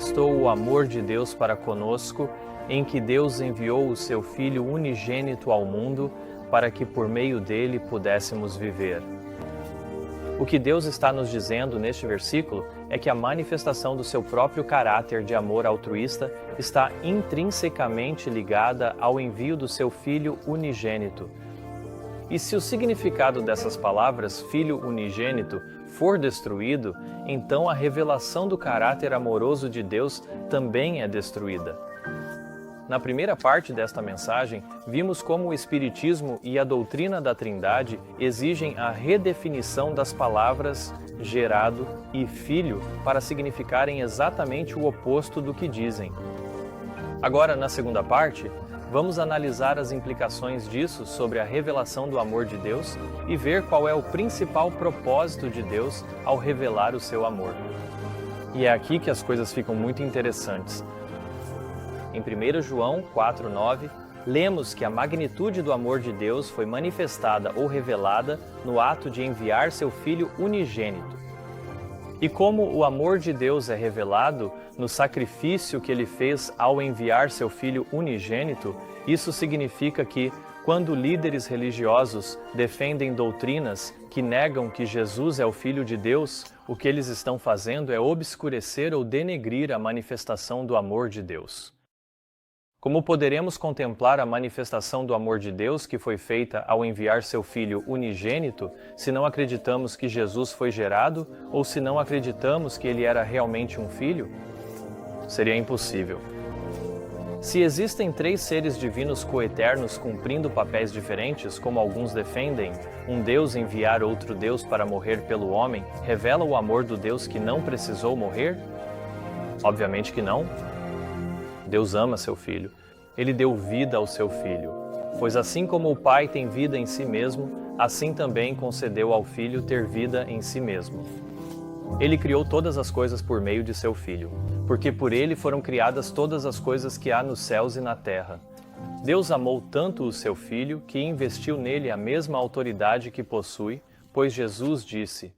manifestou o amor de Deus para conosco, em que Deus enviou o seu Filho unigênito ao mundo, para que por meio dele pudéssemos viver. O que Deus está nos dizendo neste versículo é que a manifestação do seu próprio caráter de amor altruísta está intrinsecamente ligada ao envio do seu Filho unigênito. E se o significado dessas palavras, Filho unigênito, for destruído, então a revelação do caráter amoroso de Deus também é destruída. Na primeira parte desta mensagem, vimos como o Espiritismo e a doutrina da Trindade exigem a redefinição das palavras gerado e filho para significarem exatamente o oposto do que dizem. Agora, na segunda parte, vamos analisar as implicações disso sobre a revelação do amor de Deus e ver qual é o principal propósito de Deus ao revelar o seu amor. E é aqui que as coisas ficam muito interessantes. Em 1 João 4,9, lemos que a magnitude do amor de Deus foi manifestada ou revelada no ato de enviar seu Filho unigênito. E como o amor de Deus é revelado no sacrifício que ele fez ao enviar seu Filho unigênito, isso significa que, quando líderes religiosos defendem doutrinas que negam que Jesus é o Filho de Deus, o que eles estão fazendo é obscurecer ou denegrir a manifestação do amor de Deus. Como poderemos contemplar a manifestação do amor de Deus que foi feita ao enviar seu Filho unigênito, se não acreditamos que Jesus foi gerado ou se não acreditamos que ele era realmente um filho? Seria impossível. Se existem três seres divinos coeternos cumprindo papéis diferentes, como alguns defendem, um Deus enviar outro Deus para morrer pelo homem, revela o amor do Deus que não precisou morrer? Obviamente que não. Deus ama seu Filho. Ele deu vida ao seu Filho. Pois assim como o Pai tem vida em si mesmo, assim também concedeu ao Filho ter vida em si mesmo. Ele criou todas as coisas por meio de seu Filho, porque por ele foram criadas todas as coisas que há nos céus e na terra. Deus amou tanto o seu Filho que investiu nele a mesma autoridade que possui, pois Jesus disse: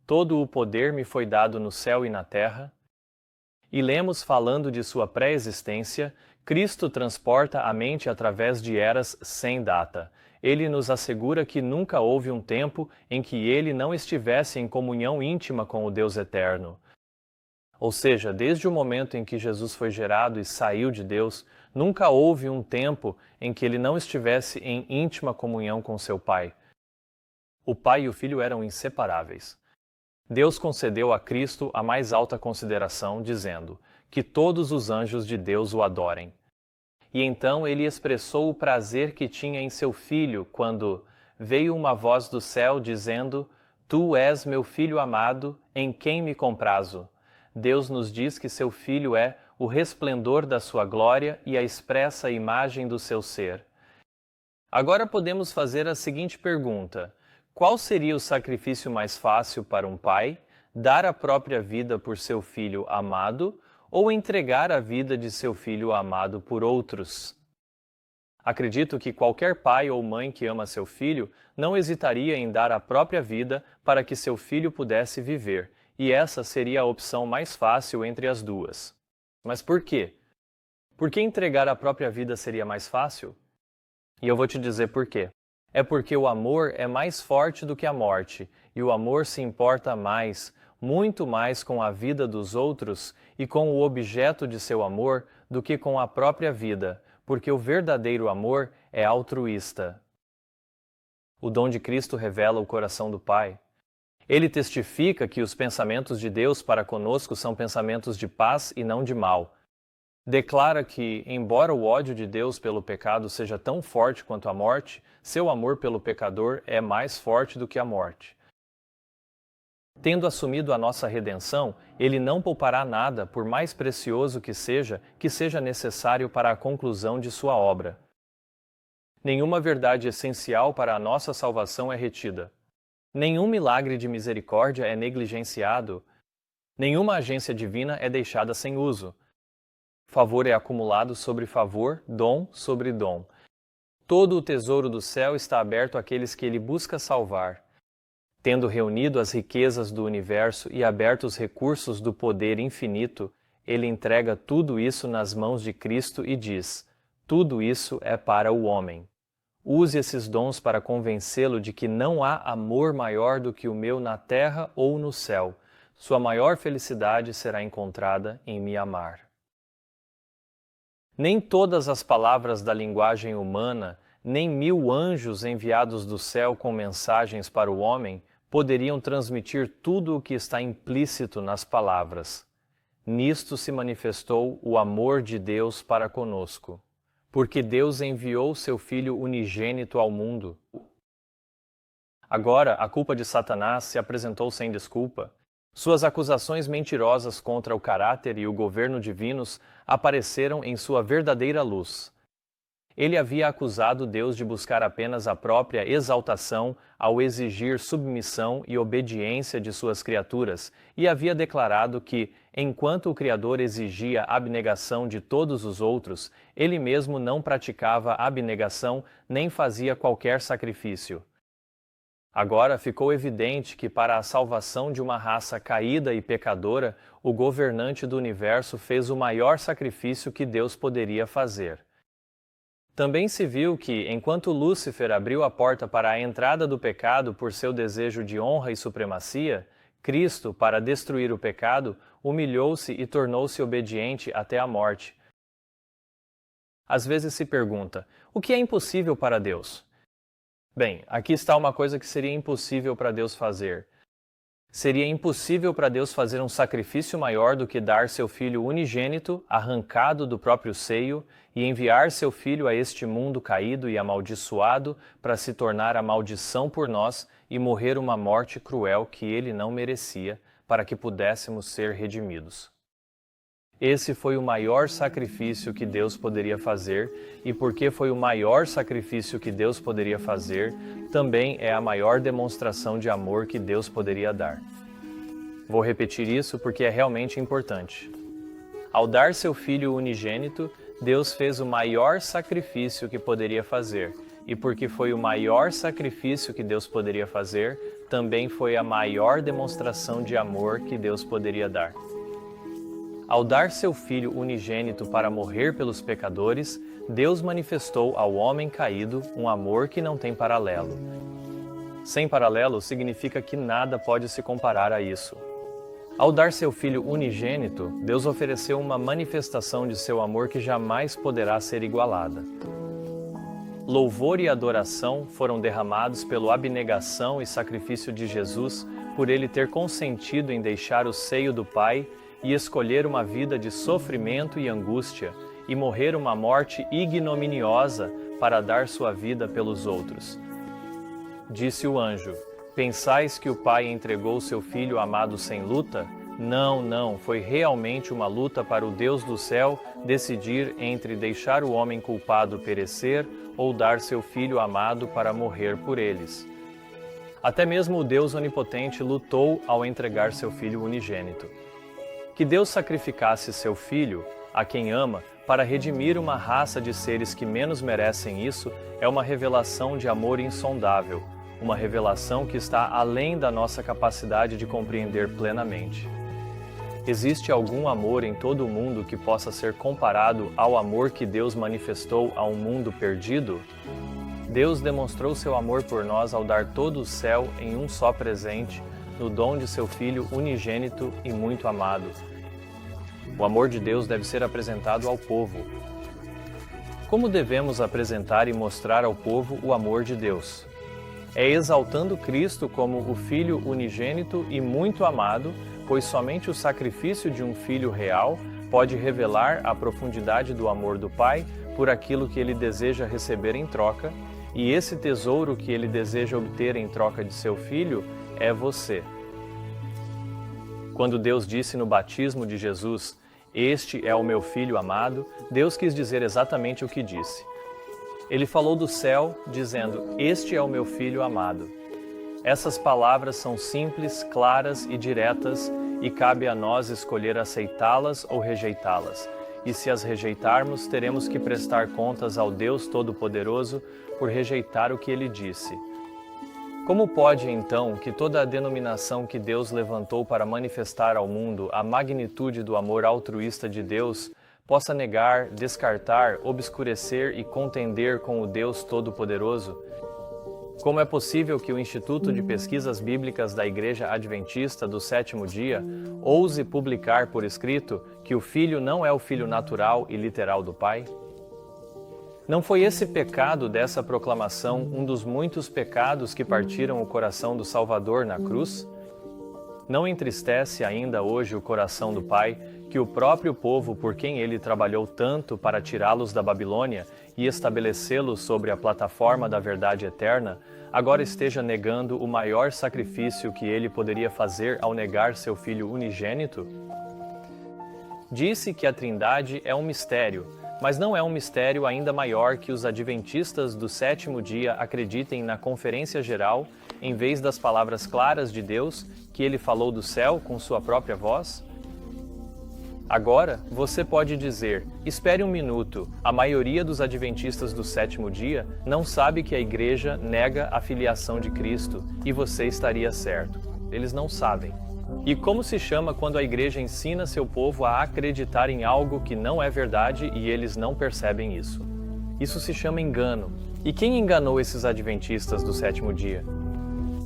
"Todo o poder me foi dado no céu e na terra." E lemos falando de sua pré-existência, Cristo transporta a mente através de eras sem data. Ele nos assegura que nunca houve um tempo em que ele não estivesse em comunhão íntima com o Deus eterno. Ou seja, desde o momento em que Jesus foi gerado e saiu de Deus, nunca houve um tempo em que ele não estivesse em íntima comunhão com seu Pai. O Pai e o Filho eram inseparáveis. Deus concedeu a Cristo a mais alta consideração, dizendo que todos os anjos de Deus o adorem. E então ele expressou o prazer que tinha em seu Filho quando veio uma voz do céu dizendo: "Tu és meu Filho amado, em quem me comprazo." Deus nos diz que seu Filho é o resplendor da sua glória e a expressa imagem do seu ser. Agora podemos fazer a seguinte pergunta: qual seria o sacrifício mais fácil para um pai? Dar a própria vida por seu filho amado ou entregar a vida de seu filho amado por outros? Acredito que qualquer pai ou mãe que ama seu filho não hesitaria em dar a própria vida para que seu filho pudesse viver, e essa seria a opção mais fácil entre as duas. Mas por quê? Por que entregar a própria vida seria mais fácil? E eu vou te dizer por quê. É porque o amor é mais forte do que a morte, e o amor se importa mais, muito mais com a vida dos outros e com o objeto de seu amor do que com a própria vida, porque o verdadeiro amor é altruísta. O dom de Cristo revela o coração do Pai. Ele testifica que os pensamentos de Deus para conosco são pensamentos de paz e não de mal. Declara que, embora o ódio de Deus pelo pecado seja tão forte quanto a morte, seu amor pelo pecador é mais forte do que a morte. Tendo assumido a nossa redenção, ele não poupará nada, por mais precioso que seja necessário para a conclusão de sua obra. Nenhuma verdade essencial para a nossa salvação é retida. Nenhum milagre de misericórdia é negligenciado. Nenhuma agência divina é deixada sem uso. Favor é acumulado sobre favor, dom sobre dom. Todo o tesouro do céu está aberto àqueles que ele busca salvar. Tendo reunido as riquezas do universo e aberto os recursos do poder infinito, ele entrega tudo isso nas mãos de Cristo e diz: tudo isso é para o homem. Use esses dons para convencê-lo de que não há amor maior do que o meu na terra ou no céu. Sua maior felicidade será encontrada em me amar. Nem todas as palavras da linguagem humana, nem 1000 anjos enviados do céu com mensagens para o homem, poderiam transmitir tudo o que está implícito nas palavras. Nisto se manifestou o amor de Deus para conosco, porque Deus enviou seu Filho unigênito ao mundo. Agora, a culpa de Satanás se apresentou sem desculpa. Suas acusações mentirosas contra o caráter e o governo divinos apareceram em sua verdadeira luz. Ele havia acusado Deus de buscar apenas a própria exaltação ao exigir submissão e obediência de suas criaturas, e havia declarado que, enquanto o Criador exigia abnegação de todos os outros, ele mesmo não praticava abnegação nem fazia qualquer sacrifício. Agora ficou evidente que, para a salvação de uma raça caída e pecadora, o governante do universo fez o maior sacrifício que Deus poderia fazer. Também se viu que, enquanto Lúcifer abriu a porta para a entrada do pecado por seu desejo de honra e supremacia, Cristo, para destruir o pecado, humilhou-se e tornou-se obediente até a morte. Às vezes se pergunta, o que é impossível para Deus? Bem, aqui está uma coisa que seria impossível para Deus fazer. Seria impossível para Deus fazer um sacrifício maior do que dar seu Filho unigênito, arrancado do próprio seio, e enviar seu Filho a este mundo caído e amaldiçoado para se tornar a maldição por nós e morrer uma morte cruel que ele não merecia, para que pudéssemos ser redimidos. Esse foi o maior sacrifício que Deus poderia fazer, e porque foi o maior sacrifício que Deus poderia fazer, também é a maior demonstração de amor que Deus poderia dar. Vou repetir isso porque é realmente importante. Ao dar seu Filho unigênito, Deus fez o maior sacrifício que poderia fazer, e porque foi o maior sacrifício que Deus poderia fazer, também foi a maior demonstração de amor que Deus poderia dar. Ao dar seu Filho unigênito para morrer pelos pecadores, Deus manifestou ao homem caído um amor que não tem paralelo. Sem paralelo significa que nada pode se comparar a isso. Ao dar seu Filho unigênito, Deus ofereceu uma manifestação de seu amor que jamais poderá ser igualada. Louvor e adoração foram derramados pela abnegação e sacrifício de Jesus por ele ter consentido em deixar o seio do Pai e escolher uma vida de sofrimento e angústia, e morrer uma morte ignominiosa para dar sua vida pelos outros. Disse o anjo: pensais que o Pai entregou seu Filho amado sem luta? Não, foi realmente uma luta para o Deus do céu decidir entre deixar o homem culpado perecer ou dar seu Filho amado para morrer por eles. Até mesmo o Deus onipotente lutou ao entregar seu Filho unigênito. Que Deus sacrificasse seu Filho, a quem ama, para redimir uma raça de seres que menos merecem isso, é uma revelação de amor insondável, uma revelação que está além da nossa capacidade de compreender plenamente. Existe algum amor em todo o mundo que possa ser comparado ao amor que Deus manifestou a um mundo perdido? Deus demonstrou seu amor por nós ao dar todo o céu em um só presente, no dom de seu Filho unigênito e muito amado. O amor de Deus deve ser apresentado ao povo. Como devemos apresentar e mostrar ao povo o amor de Deus? É exaltando Cristo como o Filho unigênito e muito amado, pois somente o sacrifício de um Filho real pode revelar a profundidade do amor do Pai por aquilo que ele deseja receber em troca, e esse tesouro que ele deseja obter em troca de seu Filho é você. Quando Deus disse no batismo de Jesus, "Este é o meu Filho amado", Deus quis dizer exatamente o que disse. Ele falou do céu, dizendo, "Este é o meu Filho amado". Essas palavras são simples, claras e diretas, e cabe a nós escolher aceitá-las ou rejeitá-las. E se as rejeitarmos, teremos que prestar contas ao Deus Todo-Poderoso por rejeitar o que Ele disse. Como pode, então, que toda a denominação que Deus levantou para manifestar ao mundo a magnitude do amor altruísta de Deus possa negar, descartar, obscurecer e contender com o Deus Todo-Poderoso? Como é possível que o Instituto de Pesquisas Bíblicas da Igreja Adventista do Sétimo Dia ouse publicar por escrito que o Filho não é o Filho natural e literal do Pai? Não foi esse pecado dessa proclamação um dos muitos pecados que partiram o coração do Salvador na cruz? Não entristece ainda hoje o coração do Pai que o próprio povo por quem ele trabalhou tanto para tirá-los da Babilônia e estabelecê-los sobre a plataforma da verdade eterna, agora esteja negando o maior sacrifício que ele poderia fazer ao negar seu Filho unigênito? Disse que a Trindade é um mistério, mas não é um mistério ainda maior que os adventistas do sétimo dia acreditem na conferência geral, em vez das palavras claras de Deus, que ele falou do céu com sua própria voz? Agora, você pode dizer, espere um minuto, a maioria dos adventistas do sétimo dia não sabe que a igreja nega a filiação de Cristo, e você estaria certo. Eles não sabem. E como se chama quando a igreja ensina seu povo a acreditar em algo que não é verdade e eles não percebem isso? Isso se chama engano. E quem enganou esses adventistas do sétimo dia?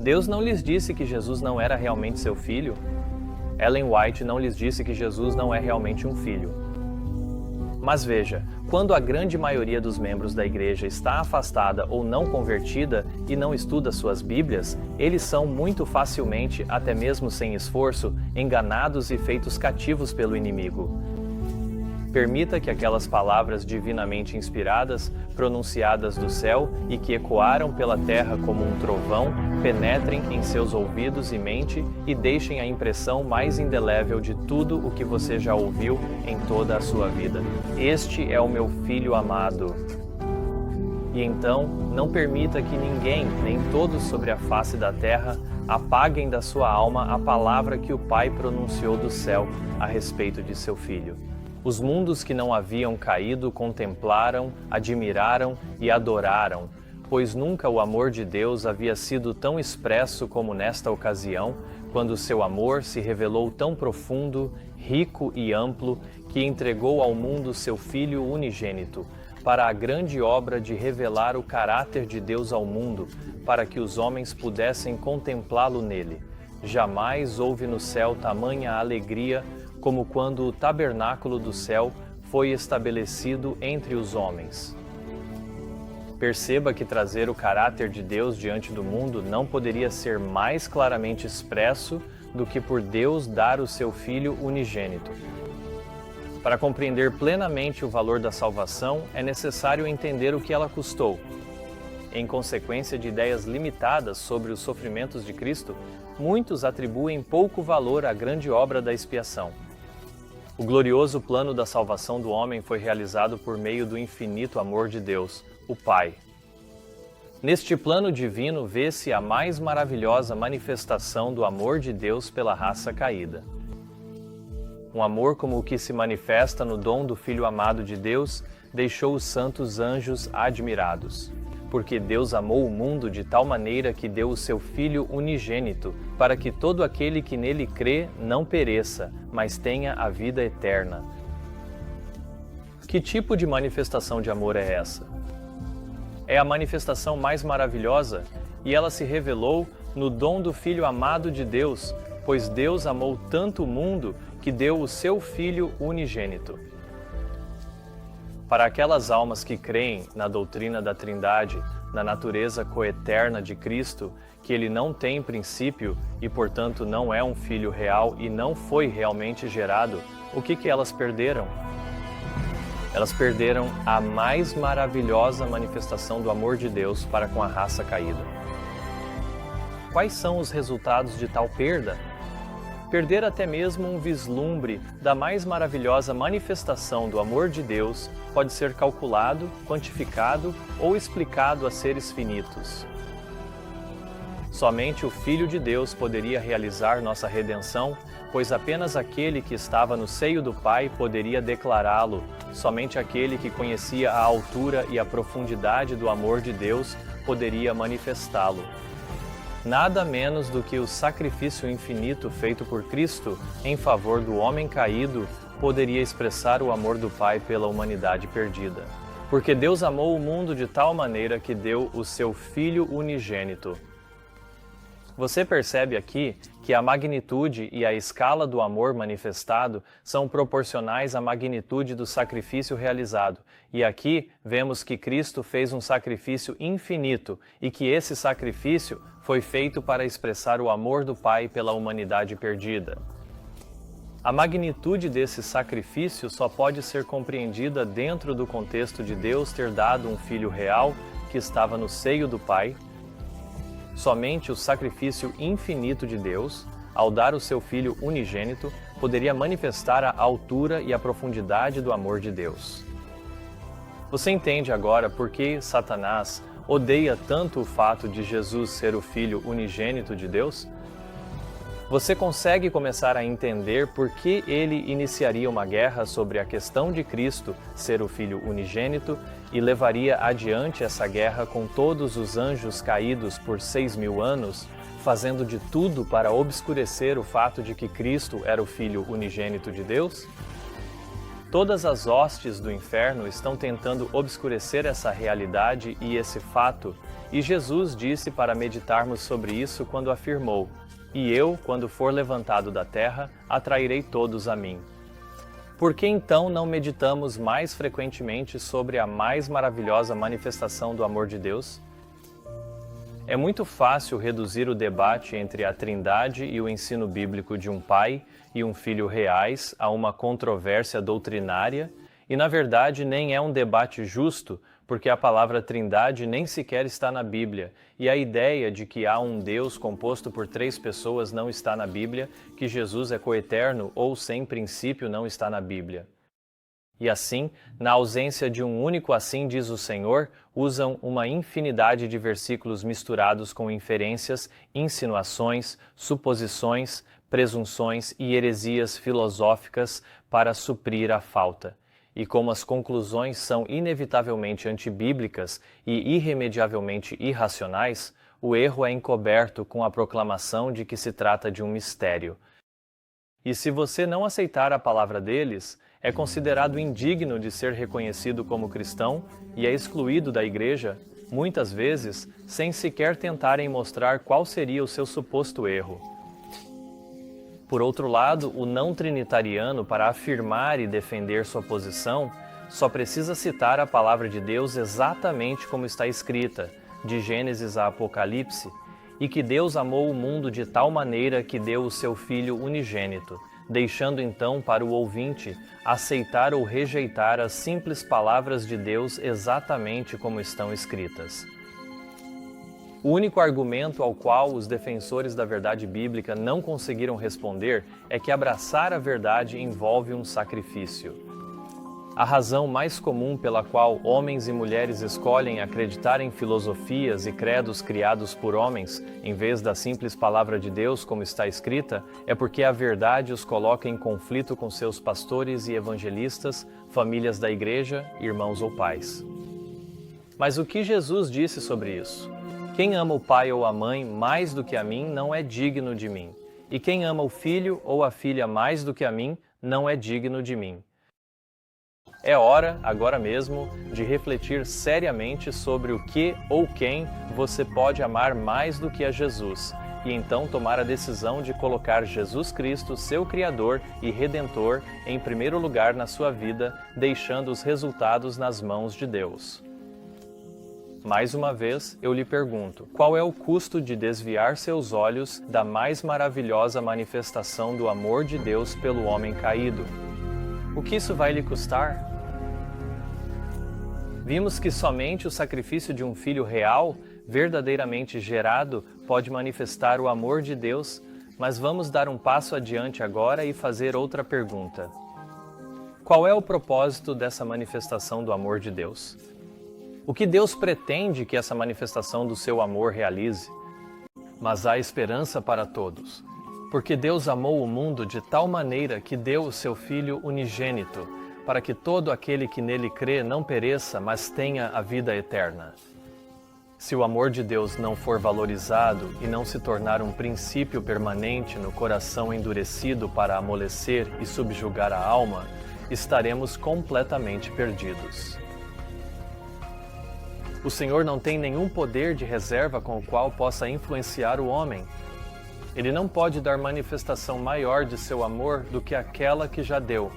Deus não lhes disse que Jesus não era realmente seu filho? Ellen White não lhes disse que Jesus não é realmente um filho. Mas veja, quando a grande maioria dos membros da igreja está afastada ou não convertida e não estuda suas Bíblias, eles são muito facilmente, até mesmo sem esforço, enganados e feitos cativos pelo inimigo. Permita que aquelas palavras divinamente inspiradas, pronunciadas do céu e que ecoaram pela terra como um trovão, penetrem em seus ouvidos e mente e deixem a impressão mais indelével de tudo o que você já ouviu em toda a sua vida. Este é o meu Filho amado. E então, não permita que ninguém, nem todos sobre a face da terra, apaguem da sua alma a palavra que o Pai pronunciou do céu a respeito de seu Filho. Os mundos que não haviam caído contemplaram, admiraram e adoraram, pois nunca o amor de Deus havia sido tão expresso como nesta ocasião, quando seu amor se revelou tão profundo, rico e amplo, que entregou ao mundo seu Filho unigênito, para a grande obra de revelar o caráter de Deus ao mundo, para que os homens pudessem contemplá-lo nele. Jamais houve no céu tamanha alegria como quando o tabernáculo do céu foi estabelecido entre os homens. Perceba que trazer o caráter de Deus diante do mundo não poderia ser mais claramente expresso do que por Deus dar o seu Filho unigênito. Para compreender plenamente o valor da salvação, é necessário entender o que ela custou. Em consequência de ideias limitadas sobre os sofrimentos de Cristo, muitos atribuem pouco valor à grande obra da expiação. O glorioso plano da salvação do homem foi realizado por meio do infinito amor de Deus, o Pai. Neste plano divino vê-se a mais maravilhosa manifestação do amor de Deus pela raça caída. Um amor como o que se manifesta no dom do Filho amado de Deus deixou os santos anjos admirados. Porque Deus amou o mundo de tal maneira que deu o seu Filho unigênito, para que todo aquele que nele crê não pereça, mas tenha a vida eterna. Que tipo de manifestação de amor é essa? É a manifestação mais maravilhosa, e ela se revelou no dom do Filho amado de Deus, pois Deus amou tanto o mundo que deu o seu Filho unigênito. Para aquelas almas que creem na doutrina da Trindade, na natureza coeterna de Cristo, que ele não tem princípio e, portanto, não é um filho real e não foi realmente gerado, o que elas perderam? Elas perderam a mais maravilhosa manifestação do amor de Deus para com a raça caída. Quais são os resultados de tal perda? Perder até mesmo um vislumbre da mais maravilhosa manifestação do amor de Deus pode ser calculado, quantificado ou explicado a seres finitos. Somente o Filho de Deus poderia realizar nossa redenção, pois apenas aquele que estava no seio do Pai poderia declará-lo, somente aquele que conhecia a altura e a profundidade do amor de Deus poderia manifestá-lo. nada menos do que o sacrifício infinito feito por Cristo em favor do homem caído poderia expressar o amor do Pai pela humanidade perdida. Porque Deus amou o mundo de tal maneira que deu o seu Filho unigênito. Você percebe aqui que a magnitude e a escala do amor manifestado são proporcionais à magnitude do sacrifício realizado. E aqui vemos que Cristo fez um sacrifício infinito e que esse sacrifício foi feito para expressar o amor do Pai pela humanidade perdida. A magnitude desse sacrifício só pode ser compreendida dentro do contexto de Deus ter dado um Filho real que estava no seio do Pai. Somente o sacrifício infinito de Deus, ao dar o seu Filho unigênito, poderia manifestar a altura e a profundidade do amor de Deus. Você entende agora por que Satanás odeia tanto o fato de Jesus ser o Filho unigênito de Deus? Você consegue começar a entender por que ele iniciaria uma guerra sobre a questão de Cristo ser o Filho unigênito e levaria adiante essa guerra com todos os anjos caídos por 6.000 anos, fazendo de tudo para obscurecer o fato de que Cristo era o Filho unigênito de Deus? Todas as hostes do inferno estão tentando obscurecer essa realidade e esse fato, e Jesus disse para meditarmos sobre isso quando afirmou: "E eu, quando for levantado da terra, atrairei todos a mim." Por que então não meditamos mais frequentemente sobre a mais maravilhosa manifestação do amor de Deus? É muito fácil reduzir o debate entre a Trindade e o ensino bíblico de um pai e um filho reais a uma controvérsia doutrinária, e na verdade nem é um debate justo, porque a palavra Trindade nem sequer está na Bíblia, e a ideia de que há um Deus composto por 3 pessoas não está na Bíblia, que Jesus é coeterno ou sem princípio não está na Bíblia. E assim, na ausência de um único assim diz o Senhor, usam uma infinidade de versículos misturados com inferências, insinuações, suposições, presunções e heresias filosóficas para suprir a falta. E como as conclusões são inevitavelmente antibíblicas e irremediavelmente irracionais, o erro é encoberto com a proclamação de que se trata de um mistério. E se você não aceitar a palavra deles, é considerado indigno de ser reconhecido como cristão e é excluído da igreja, muitas vezes, sem sequer tentarem mostrar qual seria o seu suposto erro. Por outro lado, o não trinitariano, para afirmar e defender sua posição, só precisa citar a palavra de Deus exatamente como está escrita, de Gênesis a Apocalipse, e que Deus amou o mundo de tal maneira que deu o seu Filho unigênito, deixando então para o ouvinte aceitar ou rejeitar as simples palavras de Deus exatamente como estão escritas. O único argumento ao qual os defensores da verdade bíblica não conseguiram responder é que abraçar a verdade envolve um sacrifício. A razão mais comum pela qual homens e mulheres escolhem acreditar em filosofias e credos criados por homens, em vez da simples palavra de Deus como está escrita, é porque a verdade os coloca em conflito com seus pastores e evangelistas, famílias da igreja, irmãos ou pais. Mas o que Jesus disse sobre isso? Quem ama o pai ou a mãe mais do que a mim não é digno de mim. E quem ama o filho ou a filha mais do que a mim não é digno de mim. É hora, agora mesmo, de refletir seriamente sobre o que ou quem você pode amar mais do que a Jesus, e então tomar a decisão de colocar Jesus Cristo, seu Criador e Redentor, em primeiro lugar na sua vida, deixando os resultados nas mãos de Deus. Mais uma vez, eu lhe pergunto, qual é o custo de desviar seus olhos da mais maravilhosa manifestação do amor de Deus pelo homem caído? O que isso vai lhe custar? Vimos que somente o sacrifício de um filho real, verdadeiramente gerado, pode manifestar o amor de Deus, mas vamos dar um passo adiante agora e fazer outra pergunta. Qual é o propósito dessa manifestação do amor de Deus? O que Deus pretende que essa manifestação do seu amor realize? Mas há esperança para todos, porque Deus amou o mundo de tal maneira que deu o seu Filho unigênito, para que todo aquele que nele crê não pereça, mas tenha a vida eterna. Se o amor de Deus não for valorizado e não se tornar um princípio permanente no coração endurecido para amolecer e subjugar a alma, estaremos completamente perdidos. O Senhor não tem nenhum poder de reserva com o qual possa influenciar o homem. Ele não pode dar manifestação maior de seu amor do que aquela que já deu.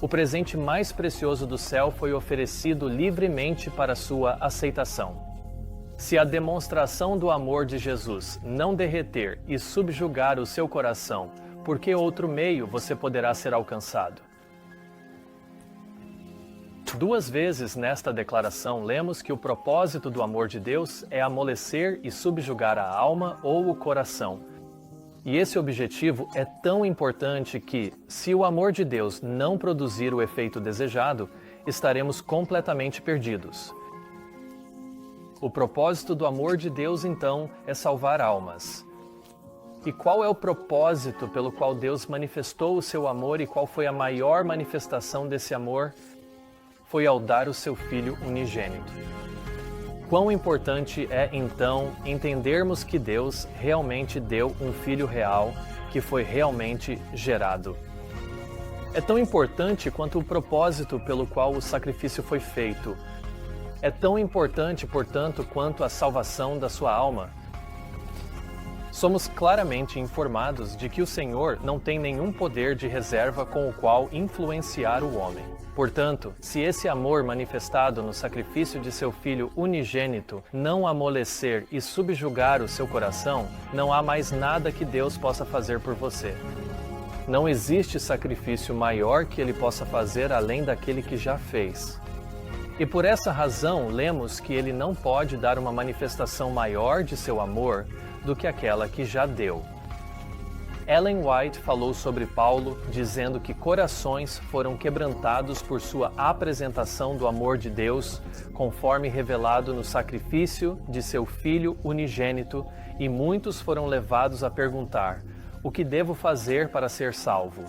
O presente mais precioso do céu foi oferecido livremente para sua aceitação. Se a demonstração do amor de Jesus não derreter e subjugar o seu coração, por que outro meio você poderá ser alcançado? 2 vezes nesta declaração lemos que o propósito do amor de Deus é amolecer e subjugar a alma ou o coração. E esse objetivo é tão importante que, se o amor de Deus não produzir o efeito desejado, estaremos completamente perdidos. O propósito do amor de Deus, então, é salvar almas. E qual é o propósito pelo qual Deus manifestou o seu amor e qual foi a maior manifestação desse amor? Foi ao dar o seu Filho unigênito. Quão importante é, então, entendermos que Deus realmente deu um Filho real, que foi realmente gerado. É tão importante quanto o propósito pelo qual o sacrifício foi feito. É tão importante, portanto, quanto a salvação da sua alma. Somos claramente informados de que o Senhor não tem nenhum poder de reserva com o qual influenciar o homem. Portanto, se esse amor manifestado no sacrifício de seu Filho unigênito não amolecer e subjugar o seu coração, não há mais nada que Deus possa fazer por você. Não existe sacrifício maior que Ele possa fazer além daquele que já fez. E por essa razão, lemos que Ele não pode dar uma manifestação maior de seu amor do que aquela que já deu. Ellen White falou sobre Paulo, dizendo que corações foram quebrantados por sua apresentação do amor de Deus, conforme revelado no sacrifício de seu Filho unigênito, e muitos foram levados a perguntar: o que devo fazer para ser salvo?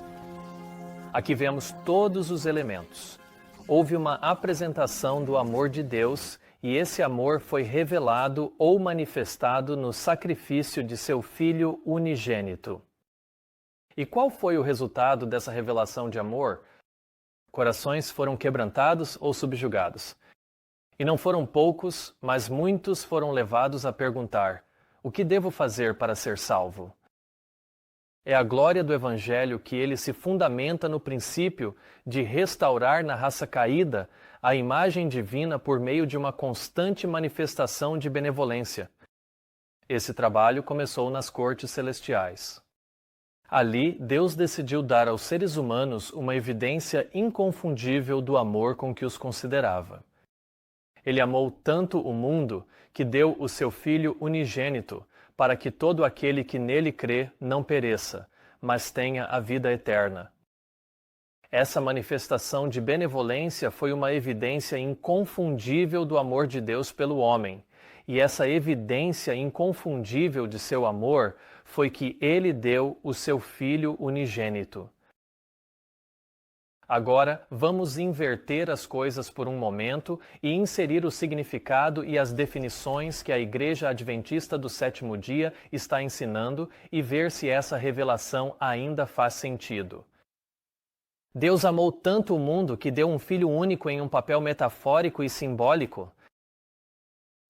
Aqui vemos todos os elementos. Houve uma apresentação do amor de Deus, e esse amor foi revelado ou manifestado no sacrifício de seu Filho unigênito. E qual foi o resultado dessa revelação de amor? Corações foram quebrantados ou subjugados. E não foram poucos, mas muitos foram levados a perguntar: o que devo fazer para ser salvo? É a glória do Evangelho que ele se fundamenta no princípio de restaurar na raça caída a imagem divina por meio de uma constante manifestação de benevolência. Esse trabalho começou nas cortes celestiais. Ali, Deus decidiu dar aos seres humanos uma evidência inconfundível do amor com que os considerava. Ele amou tanto o mundo que deu o seu Filho unigênito, para que todo aquele que nele crê não pereça, mas tenha a vida eterna. Essa manifestação de benevolência foi uma evidência inconfundível do amor de Deus pelo homem, e essa evidência inconfundível de seu amor foi que ele deu o seu Filho unigênito. Agora, vamos inverter as coisas por um momento e inserir o significado e as definições que a Igreja Adventista do Sétimo Dia está ensinando e ver se essa revelação ainda faz sentido. Deus amou tanto o mundo que deu um Filho único em um papel metafórico e simbólico.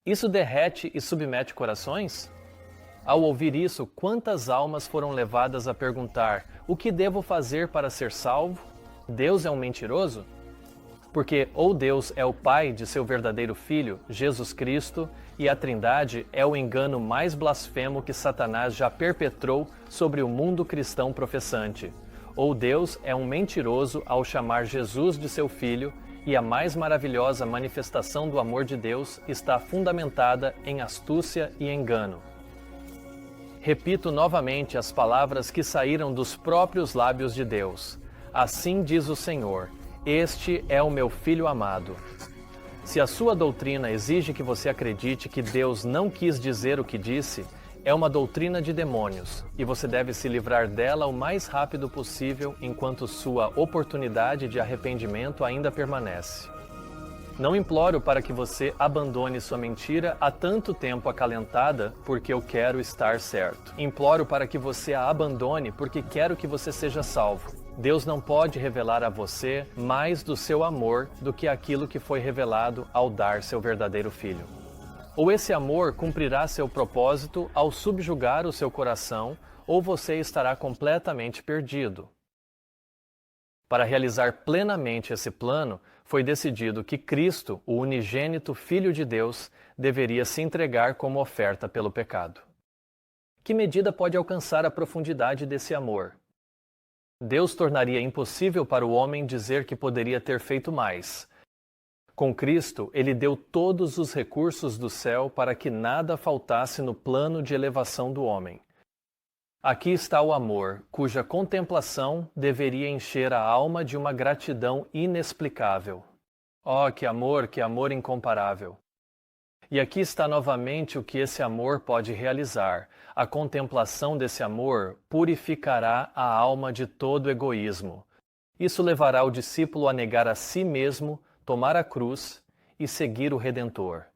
Isso derrete e submete corações? Ao ouvir isso, quantas almas foram levadas a perguntar: o que devo fazer para ser salvo? Deus é um mentiroso? Porque ou Deus é o Pai de seu verdadeiro Filho, Jesus Cristo, e a Trindade é o engano mais blasfemo que Satanás já perpetrou sobre o mundo cristão professante. Ou Deus é um mentiroso ao chamar Jesus de seu Filho, e a mais maravilhosa manifestação do amor de Deus está fundamentada em astúcia e engano. Repito novamente as palavras que saíram dos próprios lábios de Deus. Assim diz o Senhor: este é o meu Filho amado. Se a sua doutrina exige que você acredite que Deus não quis dizer o que disse, é uma doutrina de demônios, e você deve se livrar dela o mais rápido possível enquanto sua oportunidade de arrependimento ainda permanece. Não imploro para que você abandone sua mentira há tanto tempo acalentada porque eu quero estar certo. Imploro para que você a abandone porque quero que você seja salvo. Deus não pode revelar a você mais do seu amor do que aquilo que foi revelado ao dar seu verdadeiro filho. Ou esse amor cumprirá seu propósito ao subjugar o seu coração, ou você estará completamente perdido. Para realizar plenamente esse plano, foi decidido que Cristo, o unigênito Filho de Deus, deveria se entregar como oferta pelo pecado. Que medida pode alcançar a profundidade desse amor? Deus tornaria impossível para o homem dizer que poderia ter feito mais. Com Cristo, ele deu todos os recursos do céu para que nada faltasse no plano de elevação do homem. Aqui está o amor, cuja contemplação deveria encher a alma de uma gratidão inexplicável. Oh, que amor incomparável! E aqui está novamente o que esse amor pode realizar. A contemplação desse amor purificará a alma de todo egoísmo. Isso levará o discípulo a negar a si mesmo, tomar a cruz e seguir o Redentor.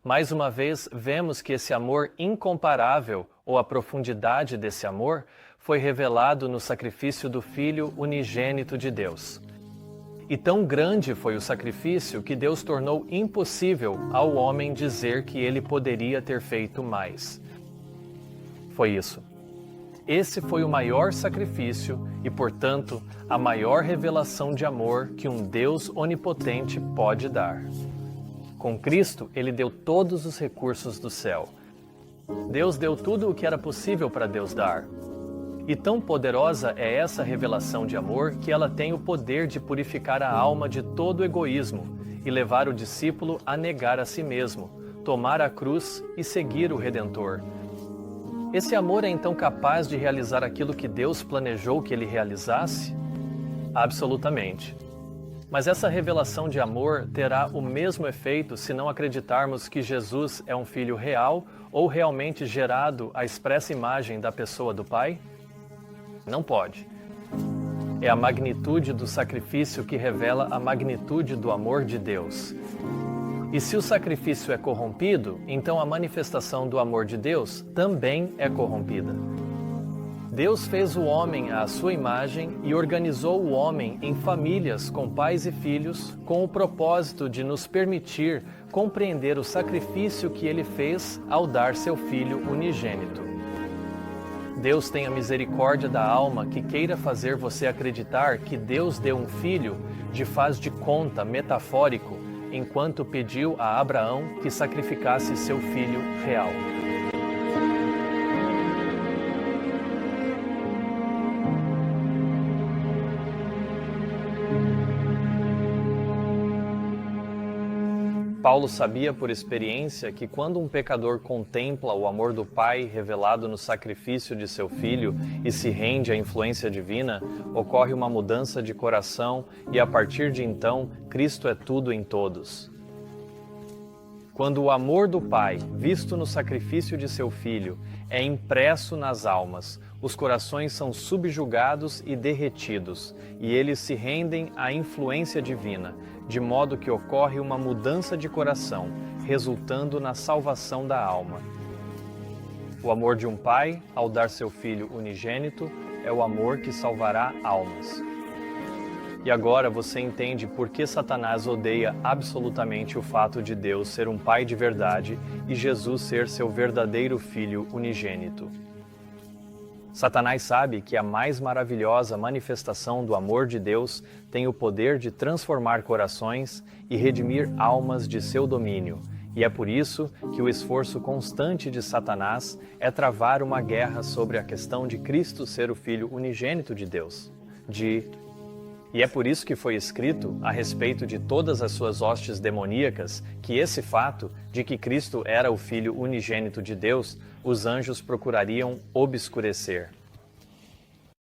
Mais uma vez, vemos que esse amor incomparável, ou a profundidade desse amor, foi revelado no sacrifício do Filho unigênito de Deus. E tão grande foi o sacrifício que Deus tornou impossível ao homem dizer que ele poderia ter feito mais. Foi isso. Esse foi o maior sacrifício e, portanto, a maior revelação de amor que um Deus onipotente pode dar. Com Cristo, ele deu todos os recursos do céu. Deus deu tudo o que era possível para Deus dar. E tão poderosa é essa revelação de amor que ela tem o poder de purificar a alma de todo egoísmo e levar o discípulo a negar a si mesmo, tomar a cruz e seguir o Redentor. Esse amor é então capaz de realizar aquilo que Deus planejou que ele realizasse? Absolutamente. Mas essa revelação de amor terá o mesmo efeito se não acreditarmos que Jesus é um filho real ou realmente gerado à expressa imagem da pessoa do Pai? Não pode. É a magnitude do sacrifício que revela a magnitude do amor de Deus. E se o sacrifício é corrompido, então a manifestação do amor de Deus também é corrompida. Deus fez o homem à sua imagem e organizou o homem em famílias com pais e filhos, com o propósito de nos permitir compreender o sacrifício que ele fez ao dar seu Filho unigênito. Deus tenha misericórdia da alma que queira fazer você acreditar que Deus deu um filho de faz de conta metafórico, enquanto pediu a Abraão que sacrificasse seu filho real. Paulo sabia por experiência que quando um pecador contempla o amor do Pai revelado no sacrifício de seu Filho e se rende à influência divina, ocorre uma mudança de coração e, a partir de então, Cristo é tudo em todos. Quando o amor do Pai, visto no sacrifício de seu Filho, é impresso nas almas, os corações são subjugados e derretidos, e eles se rendem à influência divina, de modo que ocorre uma mudança de coração, resultando na salvação da alma. O amor de um pai, ao dar seu filho unigênito, é o amor que salvará almas. E agora você entende por que Satanás odeia absolutamente o fato de Deus ser um pai de verdade e Jesus ser seu verdadeiro filho unigênito. Satanás sabe que a mais maravilhosa manifestação do amor de Deus tem o poder de transformar corações e redimir almas de seu domínio, e é por isso que o esforço constante de Satanás é travar uma guerra sobre a questão de Cristo ser o Filho unigênito de Deus. E é por isso que foi escrito, a respeito de todas as suas hostes demoníacas, que esse fato de que Cristo era o Filho unigênito de Deus, os anjos procurariam obscurecer.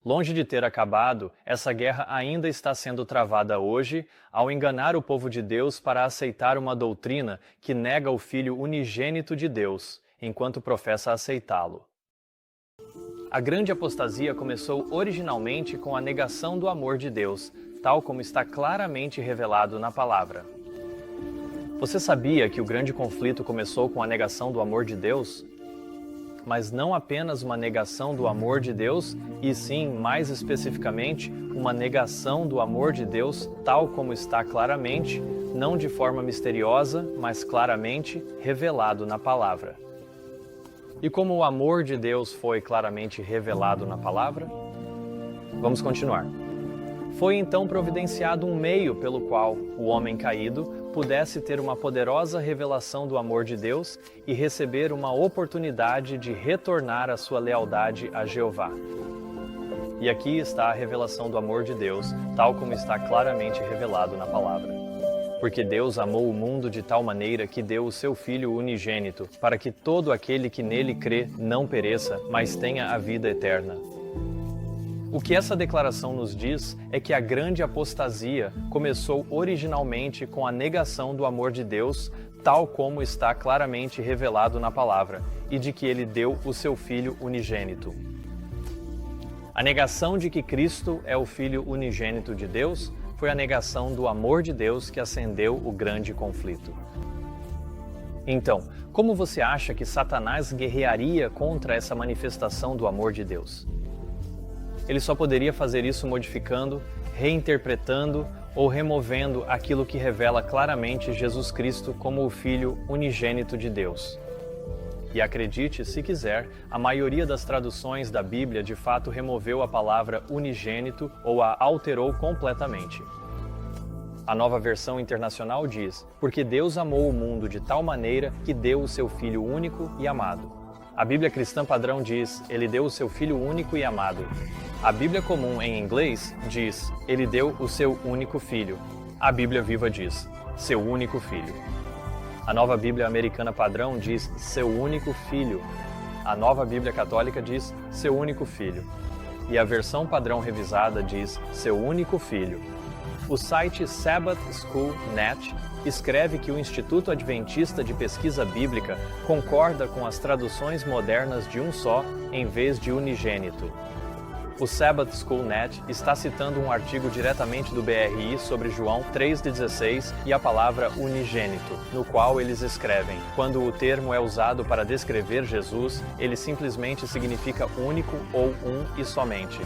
Longe de ter acabado, essa guerra ainda está sendo travada hoje ao enganar o povo de Deus para aceitar uma doutrina que nega o Filho unigênito de Deus, enquanto professa aceitá-lo. A grande apostasia começou originalmente com a negação do amor de Deus, tal como está claramente revelado na palavra. Você sabia que o grande conflito começou com a negação do amor de Deus? Mas não apenas uma negação do amor de Deus, e sim, mais especificamente, uma negação do amor de Deus tal como está claramente, não de forma misteriosa, mas claramente revelado na palavra. E como o amor de Deus foi claramente revelado na palavra? Vamos continuar. Foi então providenciado um meio pelo qual o homem caído pudesse ter uma poderosa revelação do amor de Deus e receber uma oportunidade de retornar a sua lealdade a Jeová. E aqui está a revelação do amor de Deus, tal como está claramente revelado na palavra. Porque Deus amou o mundo de tal maneira que deu o seu Filho unigênito, para que todo aquele que nele crê não pereça, mas tenha a vida eterna. O que essa declaração nos diz é que a grande apostasia começou originalmente com a negação do amor de Deus, tal como está claramente revelado na palavra, e de que ele deu o seu Filho unigênito. A negação de que Cristo é o Filho unigênito de Deus foi a negação do amor de Deus que acendeu o grande conflito. Então, como você acha que Satanás guerrearia contra essa manifestação do amor de Deus? Ele só poderia fazer isso modificando, reinterpretando ou removendo aquilo que revela claramente Jesus Cristo como o Filho unigênito de Deus. E acredite, se quiser, a maioria das traduções da Bíblia de fato removeu a palavra unigênito ou a alterou completamente. A Nova Versão Internacional diz: porque Deus amou o mundo de tal maneira que deu o seu Filho único e amado. A Bíblia Cristã Padrão diz: ele deu o seu Filho único e amado. A Bíblia Comum em inglês diz: ele deu o seu único Filho. A Bíblia Viva diz: seu único Filho. A Nova Bíblia Americana Padrão diz: seu único Filho. A Nova Bíblia Católica diz: seu único Filho. E a Versão Padrão Revisada diz: seu único Filho. O site Sabbath School Net escreve que o Instituto Adventista de Pesquisa Bíblica concorda com as traduções modernas de um só, em vez de unigênito. O Sabbath School Net está citando um artigo diretamente do BRI sobre João 3,16 e a palavra unigênito, no qual eles escrevem: quando o termo é usado para descrever Jesus, ele simplesmente significa único ou um e somente.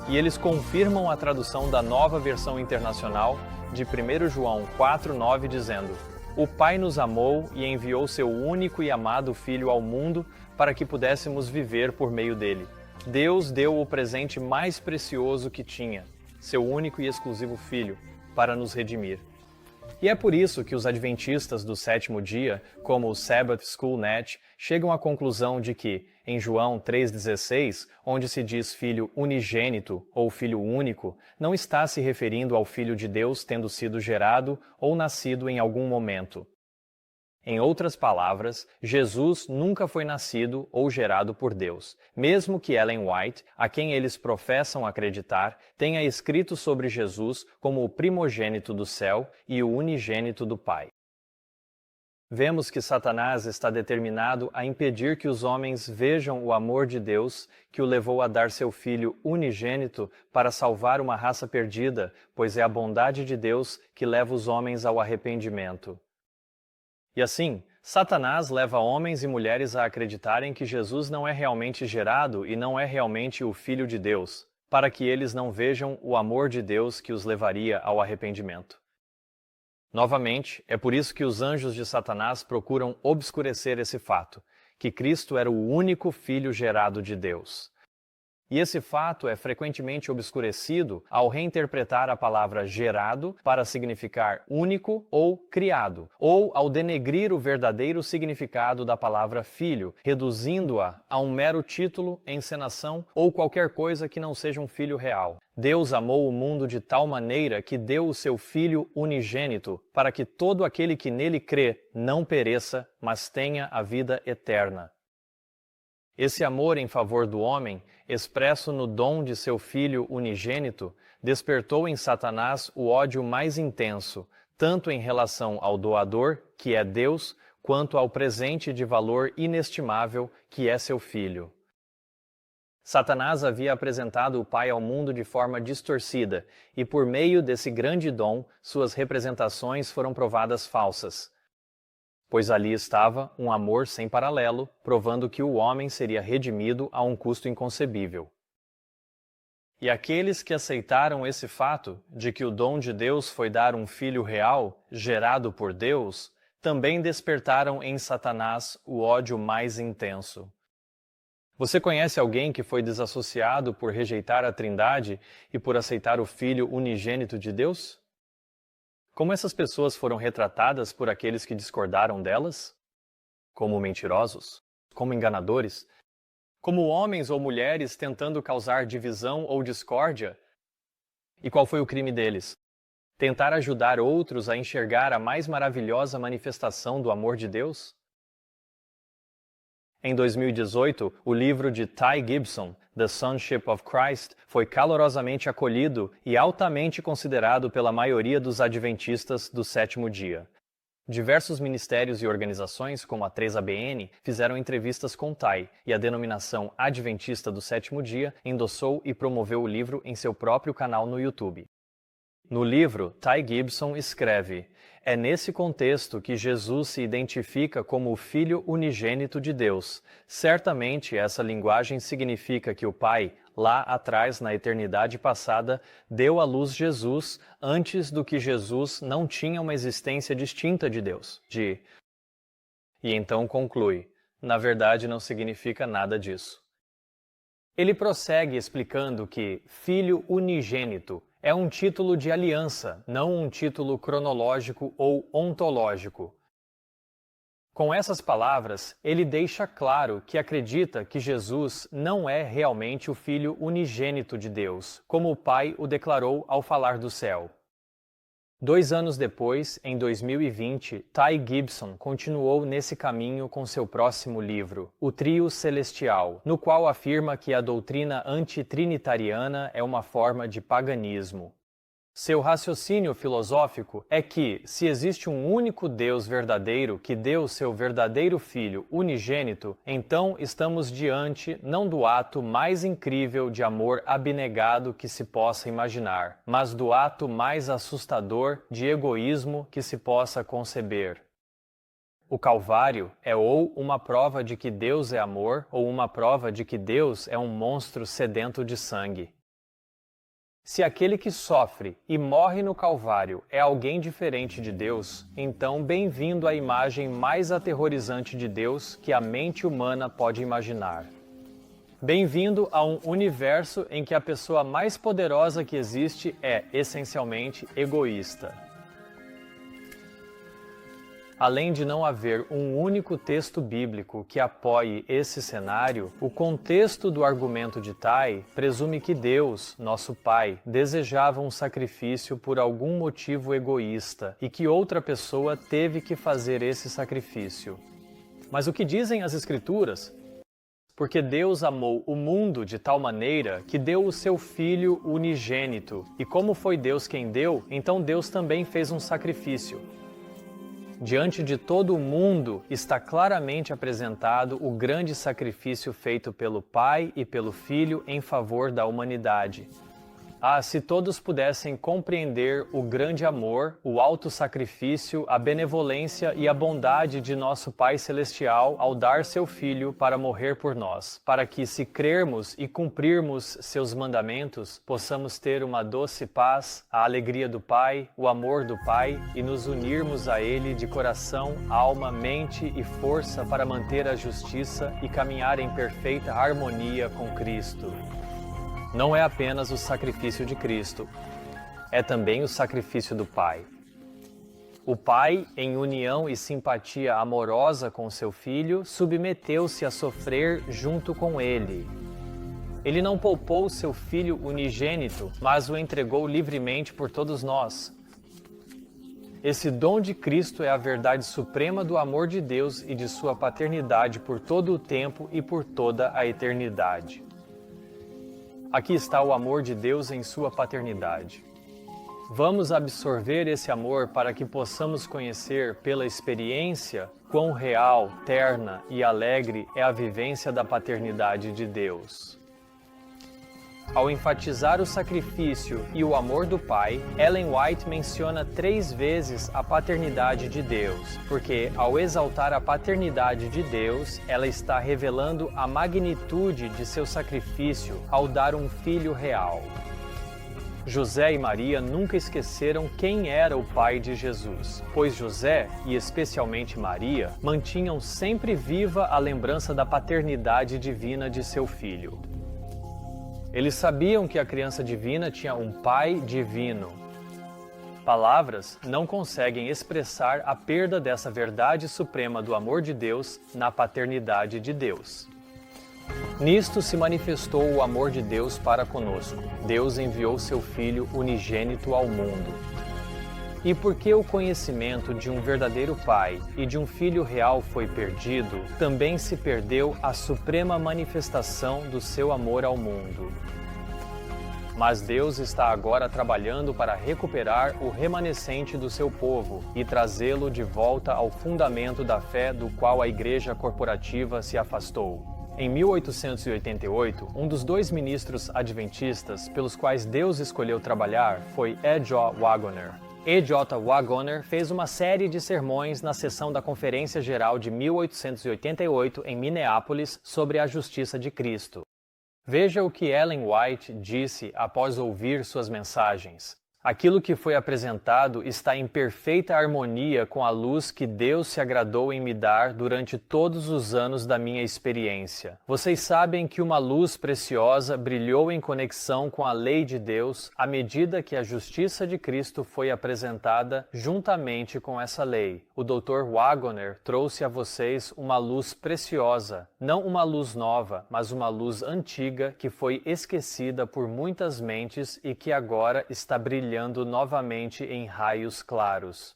E eles confirmam a tradução da Nova Versão Internacional de 1 João 4,9 dizendo: o Pai nos amou e enviou seu único e amado Filho ao mundo para que pudéssemos viver por meio dele. Deus deu o presente mais precioso que tinha, seu único e exclusivo Filho, para nos redimir. E é por isso que os adventistas do sétimo dia, como o Sabbath School Net, chegam à conclusão de que, em João 3,16, onde se diz Filho unigênito ou Filho único, não está se referindo ao Filho de Deus tendo sido gerado ou nascido em algum momento. Em outras palavras, Jesus nunca foi nascido ou gerado por Deus, mesmo que Ellen White, a quem eles professam acreditar, tenha escrito sobre Jesus como o primogênito do céu e o unigênito do Pai. Vemos que Satanás está determinado a impedir que os homens vejam o amor de Deus que o levou a dar seu Filho unigênito para salvar uma raça perdida, pois é a bondade de Deus que leva os homens ao arrependimento. E assim, Satanás leva homens e mulheres a acreditarem que Jesus não é realmente gerado e não é realmente o Filho de Deus, para que eles não vejam o amor de Deus que os levaria ao arrependimento. Novamente, é por isso que os anjos de Satanás procuram obscurecer esse fato, que Cristo era o único Filho gerado de Deus. E esse fato é frequentemente obscurecido ao reinterpretar a palavra gerado para significar único ou criado, ou ao denegrir o verdadeiro significado da palavra filho, reduzindo-a a um mero título, encenação ou qualquer coisa que não seja um filho real. Deus amou o mundo de tal maneira que deu o seu Filho unigênito, para que todo aquele que nele crê não pereça, mas tenha a vida eterna. Esse amor em favor do homem, expresso no dom de seu Filho unigênito, despertou em Satanás o ódio mais intenso, tanto em relação ao doador, que é Deus, quanto ao presente de valor inestimável, que é seu Filho. Satanás havia apresentado o Pai ao mundo de forma distorcida, e por meio desse grande dom, suas representações foram provadas falsas. Pois ali estava um amor sem paralelo, provando que o homem seria redimido a um custo inconcebível. E aqueles que aceitaram esse fato, de que o dom de Deus foi dar um filho real, gerado por Deus, também despertaram em Satanás o ódio mais intenso. Você conhece alguém que foi desassociado por rejeitar a Trindade e por aceitar o Filho unigênito de Deus? Como essas pessoas foram retratadas por aqueles que discordaram delas? Como mentirosos? Como enganadores? Como homens ou mulheres tentando causar divisão ou discórdia? E qual foi o crime deles? Tentar ajudar outros a enxergar a mais maravilhosa manifestação do amor de Deus? Em 2018, o livro de Ty Gibson, The Sonship of Christ, foi calorosamente acolhido e altamente considerado pela maioria dos adventistas do sétimo dia. Diversos ministérios e organizações, como a 3ABN, fizeram entrevistas com Ty, e a denominação Adventista do Sétimo Dia endossou e promoveu o livro em seu próprio canal no YouTube. No livro, Ty Gibson escreve: é nesse contexto que Jesus se identifica como o Filho unigênito de Deus. Certamente essa linguagem significa que o Pai, lá atrás na eternidade passada, deu à luz Jesus antes do que Jesus não tinha uma existência distinta de Deus. E então conclui: na verdade não significa nada disso. Ele prossegue explicando que Filho unigênito é um título de aliança, não um título cronológico ou ontológico. Com essas palavras, ele deixa claro que acredita que Jesus não é realmente o Filho unigênito de Deus, como o Pai o declarou ao falar do céu. 2 anos depois, em 2020, Ty Gibson continuou nesse caminho com seu próximo livro, O Trio Celestial, no qual afirma que a doutrina antitrinitariana é uma forma de paganismo. Seu raciocínio filosófico é que, se existe um único Deus verdadeiro que deu seu verdadeiro Filho unigênito, então estamos diante não do ato mais incrível de amor abnegado que se possa imaginar, mas do ato mais assustador de egoísmo que se possa conceber. O Calvário é ou uma prova de que Deus é amor, ou uma prova de que Deus é um monstro sedento de sangue. Se aquele que sofre e morre no Calvário é alguém diferente de Deus, então bem-vindo à imagem mais aterrorizante de Deus que a mente humana pode imaginar. Bem-vindo a um universo em que a pessoa mais poderosa que existe é, essencialmente, egoísta. Além de não haver um único texto bíblico que apoie esse cenário, o contexto do argumento de Ty presume que Deus, nosso Pai, desejava um sacrifício por algum motivo egoísta e que outra pessoa teve que fazer esse sacrifício. Mas o que dizem as Escrituras? Porque Deus amou o mundo de tal maneira que deu o seu Filho unigênito, e como foi Deus quem deu, então Deus também fez um sacrifício. Diante de todo o mundo está claramente apresentado o grande sacrifício feito pelo Pai e pelo Filho em favor da humanidade. Ah, se todos pudessem compreender o grande amor, o alto sacrifício, a benevolência e a bondade de nosso Pai Celestial ao dar seu Filho para morrer por nós, para que, se crermos e cumprirmos seus mandamentos, possamos ter uma doce paz, a alegria do Pai, o amor do Pai e nos unirmos a Ele de coração, alma, mente e força para manter a justiça e caminhar em perfeita harmonia com Cristo. Não é apenas o sacrifício de Cristo, é também o sacrifício do Pai. O Pai, em união e simpatia amorosa com seu Filho, submeteu-se a sofrer junto com ele. Ele não poupou seu Filho unigênito, mas o entregou livremente por todos nós. Esse dom de Cristo é a verdade suprema do amor de Deus e de sua paternidade por todo o tempo e por toda a eternidade. Aqui está o amor de Deus em sua paternidade. Vamos absorver esse amor para que possamos conhecer pela experiência quão real, terna e alegre é a vivência da paternidade de Deus. Ao enfatizar o sacrifício e o amor do Pai, Ellen White menciona 3 vezes a paternidade de Deus, porque ao exaltar a paternidade de Deus, ela está revelando a magnitude de seu sacrifício ao dar um filho real. José e Maria nunca esqueceram quem era o pai de Jesus, pois José, e especialmente Maria, mantinham sempre viva a lembrança da paternidade divina de seu filho. Eles sabiam que a criança divina tinha um pai divino. Palavras não conseguem expressar a perda dessa verdade suprema do amor de Deus na paternidade de Deus. Nisto se manifestou o amor de Deus para conosco. Deus enviou seu Filho unigênito ao mundo. E porque o conhecimento de um verdadeiro Pai e de um Filho real foi perdido, também se perdeu a suprema manifestação do seu amor ao mundo. Mas Deus está agora trabalhando para recuperar o remanescente do seu povo e trazê-lo de volta ao fundamento da fé do qual a Igreja Corporativa se afastou. Em 1888, um dos 2 ministros adventistas pelos quais Deus escolheu trabalhar foi E. J. Waggoner. E. J. Waggoner fez uma série de sermões na sessão da Conferência Geral de 1888 em Minneapolis sobre a justiça de Cristo. Veja o que Ellen White disse após ouvir suas mensagens. Aquilo que foi apresentado está em perfeita harmonia com a luz que Deus se agradou em me dar durante todos os anos da minha experiência. Vocês sabem que uma luz preciosa brilhou em conexão com a lei de Deus à medida que a justiça de Cristo foi apresentada juntamente com essa lei. O Dr. Waggoner trouxe a vocês uma luz preciosa, não uma luz nova, mas uma luz antiga que foi esquecida por muitas mentes e que agora está brilhando novamente em raios claros.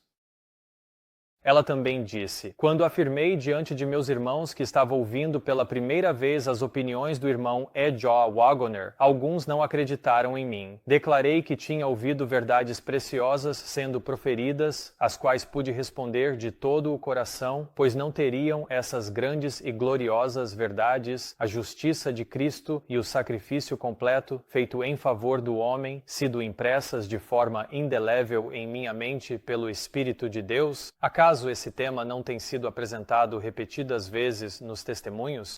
Ela também disse: quando afirmei diante de meus irmãos que estava ouvindo pela primeira vez as opiniões do irmão E. J. Waggoner, alguns não acreditaram em mim. Declarei que tinha ouvido verdades preciosas sendo proferidas, às quais pude responder de todo o coração, pois não teriam essas grandes e gloriosas verdades, a justiça de Cristo e o sacrifício completo feito em favor do homem, sido impressas de forma indelével em minha mente pelo Espírito de Deus? Acaso esse tema não tem sido apresentado repetidas vezes nos testemunhos?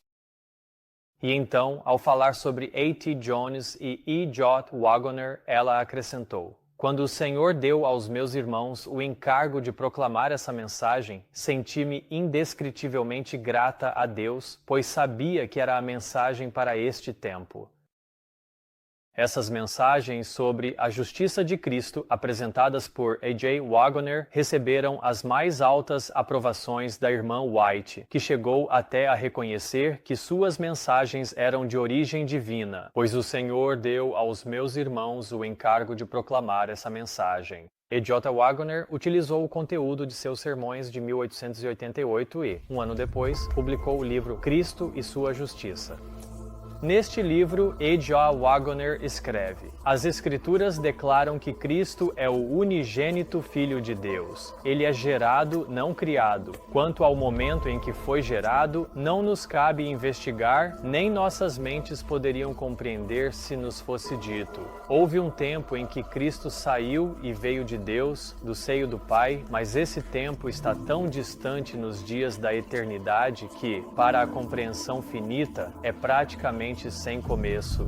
E então, ao falar sobre A.T. Jones e E. J. Waggoner, ela acrescentou: quando o Senhor deu aos meus irmãos o encargo de proclamar essa mensagem, senti-me indescritivelmente grata a Deus, pois sabia que era a mensagem para este tempo. Essas mensagens sobre a justiça de Cristo, apresentadas por A.J. Waggoner, receberam as mais altas aprovações da irmã White, que chegou até a reconhecer que suas mensagens eram de origem divina, pois o Senhor deu aos meus irmãos o encargo de proclamar essa mensagem. E.J. Waggoner utilizou o conteúdo de seus sermões de 1888 e, um ano depois, publicou o livro Cristo e Sua Justiça. Neste livro, E.J. Waggoner escreve: as Escrituras declaram que Cristo é o unigênito Filho de Deus. Ele é gerado, não criado. Quanto ao momento em que foi gerado, não nos cabe investigar, nem nossas mentes poderiam compreender se nos fosse dito. Houve um tempo em que Cristo saiu e veio de Deus, do seio do Pai, mas esse tempo está tão distante nos dias da eternidade que, para a compreensão finita, é praticamente sem começo.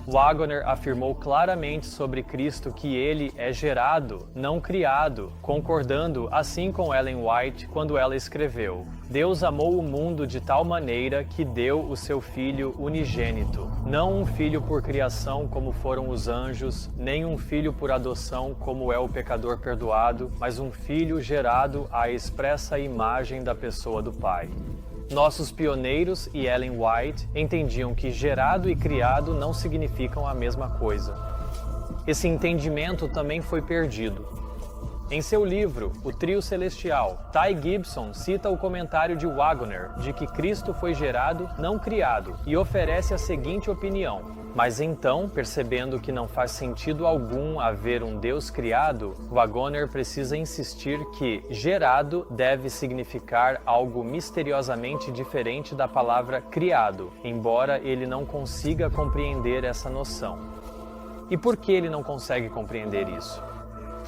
Waggoner afirmou claramente sobre Cristo que ele é gerado, não criado, concordando assim com Ellen White quando ela escreveu: Deus amou o mundo de tal maneira que deu o seu Filho unigênito, não um filho por criação como foram os anjos, nem um filho por adoção como é o pecador perdoado, mas um filho gerado à expressa imagem da pessoa do Pai. Nossos pioneiros e Ellen White entendiam que gerado e criado não significam a mesma coisa. Esse entendimento também foi perdido. Em seu livro, O Trio Celestial, Ty Gibson cita o comentário de Waggoner de que Cristo foi gerado, não criado, e oferece a seguinte opinião: mas então, percebendo que não faz sentido algum haver um Deus criado, Waggoner precisa insistir que gerado deve significar algo misteriosamente diferente da palavra criado, embora ele não consiga compreender essa noção. E por que ele não consegue compreender isso?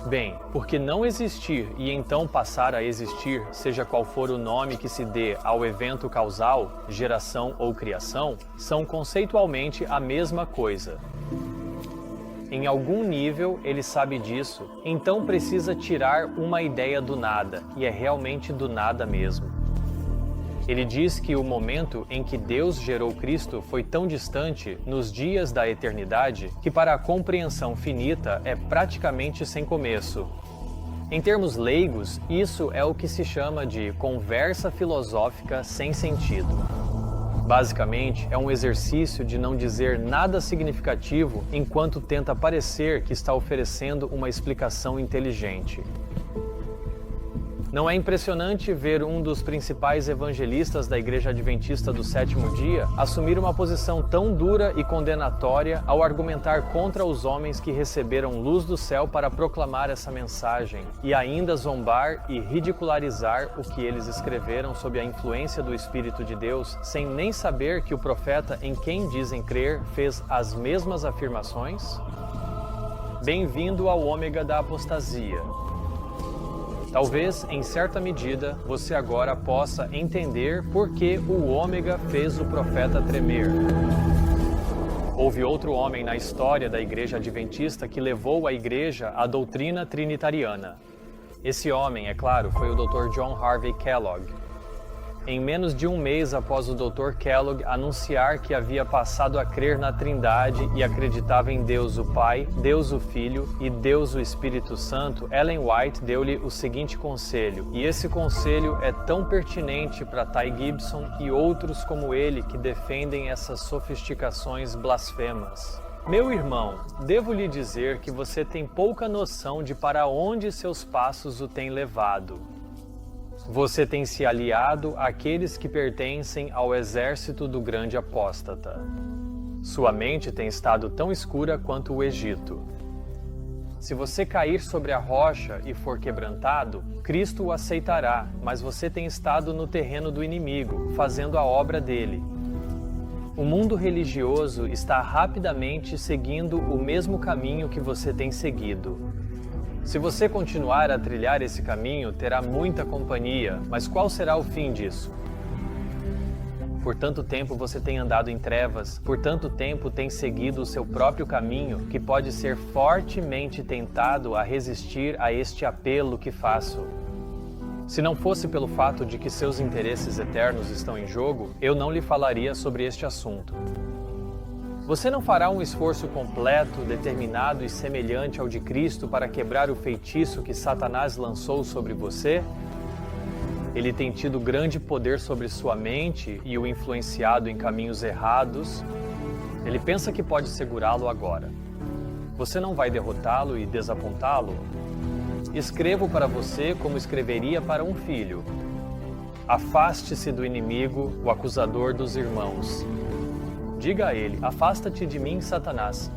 Bem, porque não existir e então passar a existir, seja qual for o nome que se dê ao evento causal, geração ou criação, são conceitualmente a mesma coisa. Em algum nível ele sabe disso, então precisa tirar uma ideia do nada, e é realmente do nada mesmo. Ele diz que o momento em que Deus gerou Cristo foi tão distante, nos dias da eternidade, que para a compreensão finita é praticamente sem começo. Em termos leigos, isso é o que se chama de conversa filosófica sem sentido. Basicamente, é um exercício de não dizer nada significativo enquanto tenta parecer que está oferecendo uma explicação inteligente. Não é impressionante ver um dos principais evangelistas da Igreja Adventista do Sétimo Dia assumir uma posição tão dura e condenatória ao argumentar contra os homens que receberam luz do céu para proclamar essa mensagem, e ainda zombar e ridicularizar o que eles escreveram sob a influência do Espírito de Deus, sem nem saber que o profeta em quem dizem crer fez as mesmas afirmações? Bem-vindo ao ômega da apostasia. Talvez, em certa medida, você agora possa entender por que o ômega fez o profeta tremer. Houve outro homem na história da Igreja Adventista que levou a Igreja à doutrina trinitariana. Esse homem, é claro, foi o Dr. John Harvey Kellogg. Em menos de um mês após o Dr. Kellogg anunciar que havia passado a crer na Trindade e acreditava em Deus o Pai, Deus o Filho e Deus o Espírito Santo, Ellen White deu-lhe o seguinte conselho, e esse conselho é tão pertinente para Ty Gibson e outros como ele que defendem essas sofisticações blasfemas. Meu irmão, devo lhe dizer que você tem pouca noção de para onde seus passos o têm levado. Você tem se aliado àqueles que pertencem ao exército do grande apóstata. Sua mente tem estado tão escura quanto o Egito. Se você cair sobre a rocha e for quebrantado, Cristo o aceitará, mas você tem estado no terreno do inimigo, fazendo a obra dele. O mundo religioso está rapidamente seguindo o mesmo caminho que você tem seguido. Se você continuar a trilhar esse caminho, terá muita companhia, mas qual será o fim disso? Por tanto tempo você tem andado em trevas, por tanto tempo tem seguido o seu próprio caminho, que pode ser fortemente tentado a resistir a este apelo que faço. Se não fosse pelo fato de que seus interesses eternos estão em jogo, eu não lhe falaria sobre este assunto. Você não fará um esforço completo, determinado e semelhante ao de Cristo para quebrar o feitiço que Satanás lançou sobre você? Ele tem tido grande poder sobre sua mente e o influenciado em caminhos errados. Ele pensa que pode segurá-lo agora. Você não vai derrotá-lo e desapontá-lo? Escrevo para você como escreveria para um filho. Afaste-se do inimigo, o acusador dos irmãos. Diga a ele: afasta-te de mim, Satanás.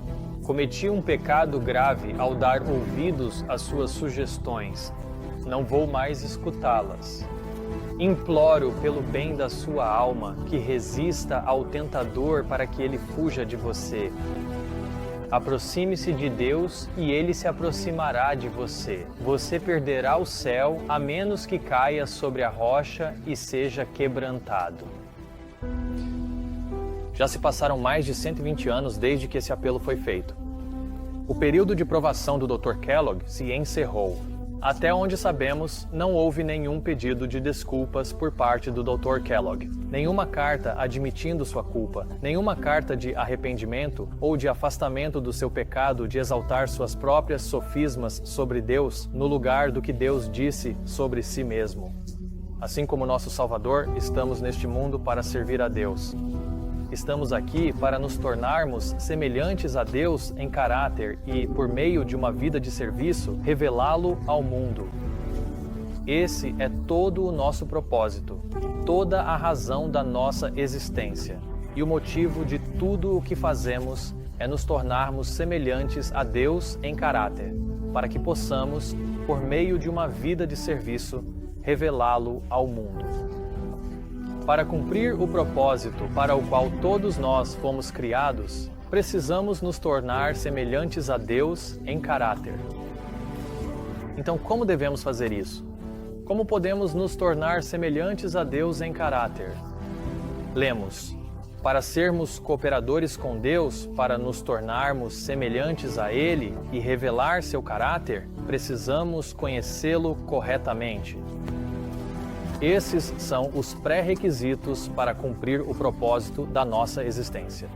Cometi um pecado grave ao dar ouvidos às suas sugestões. Não vou mais escutá-las. Imploro pelo bem da sua alma que resista ao tentador para que ele fuja de você. Aproxime-se de Deus e ele se aproximará de você. Você perderá o céu a menos que caia sobre a rocha e seja quebrantado. Já se passaram mais de 120 anos desde que esse apelo foi feito. O período de provação do Dr. Kellogg se encerrou. Até onde sabemos, não houve nenhum pedido de desculpas por parte do Dr. Kellogg, nenhuma carta admitindo sua culpa, nenhuma carta de arrependimento ou de afastamento do seu pecado de exaltar suas próprias sofismas sobre Deus no lugar do que Deus disse sobre si mesmo. Assim como nosso Salvador, estamos neste mundo para servir a Deus. Estamos aqui para nos tornarmos semelhantes a Deus em caráter e, por meio de uma vida de serviço, revelá-lo ao mundo. Esse é todo o nosso propósito, toda a razão da nossa existência. E o motivo de tudo o que fazemos é nos tornarmos semelhantes a Deus em caráter, para que possamos, por meio de uma vida de serviço, revelá-lo ao mundo. Para cumprir o propósito para o qual todos nós fomos criados, precisamos nos tornar semelhantes a Deus em caráter. Então, como devemos fazer isso? Como podemos nos tornar semelhantes a Deus em caráter? Lemos: para sermos cooperadores com Deus, para nos tornarmos semelhantes a Ele e revelar seu caráter, precisamos conhecê-lo corretamente. Esses são os pré-requisitos para cumprir o propósito da nossa existência.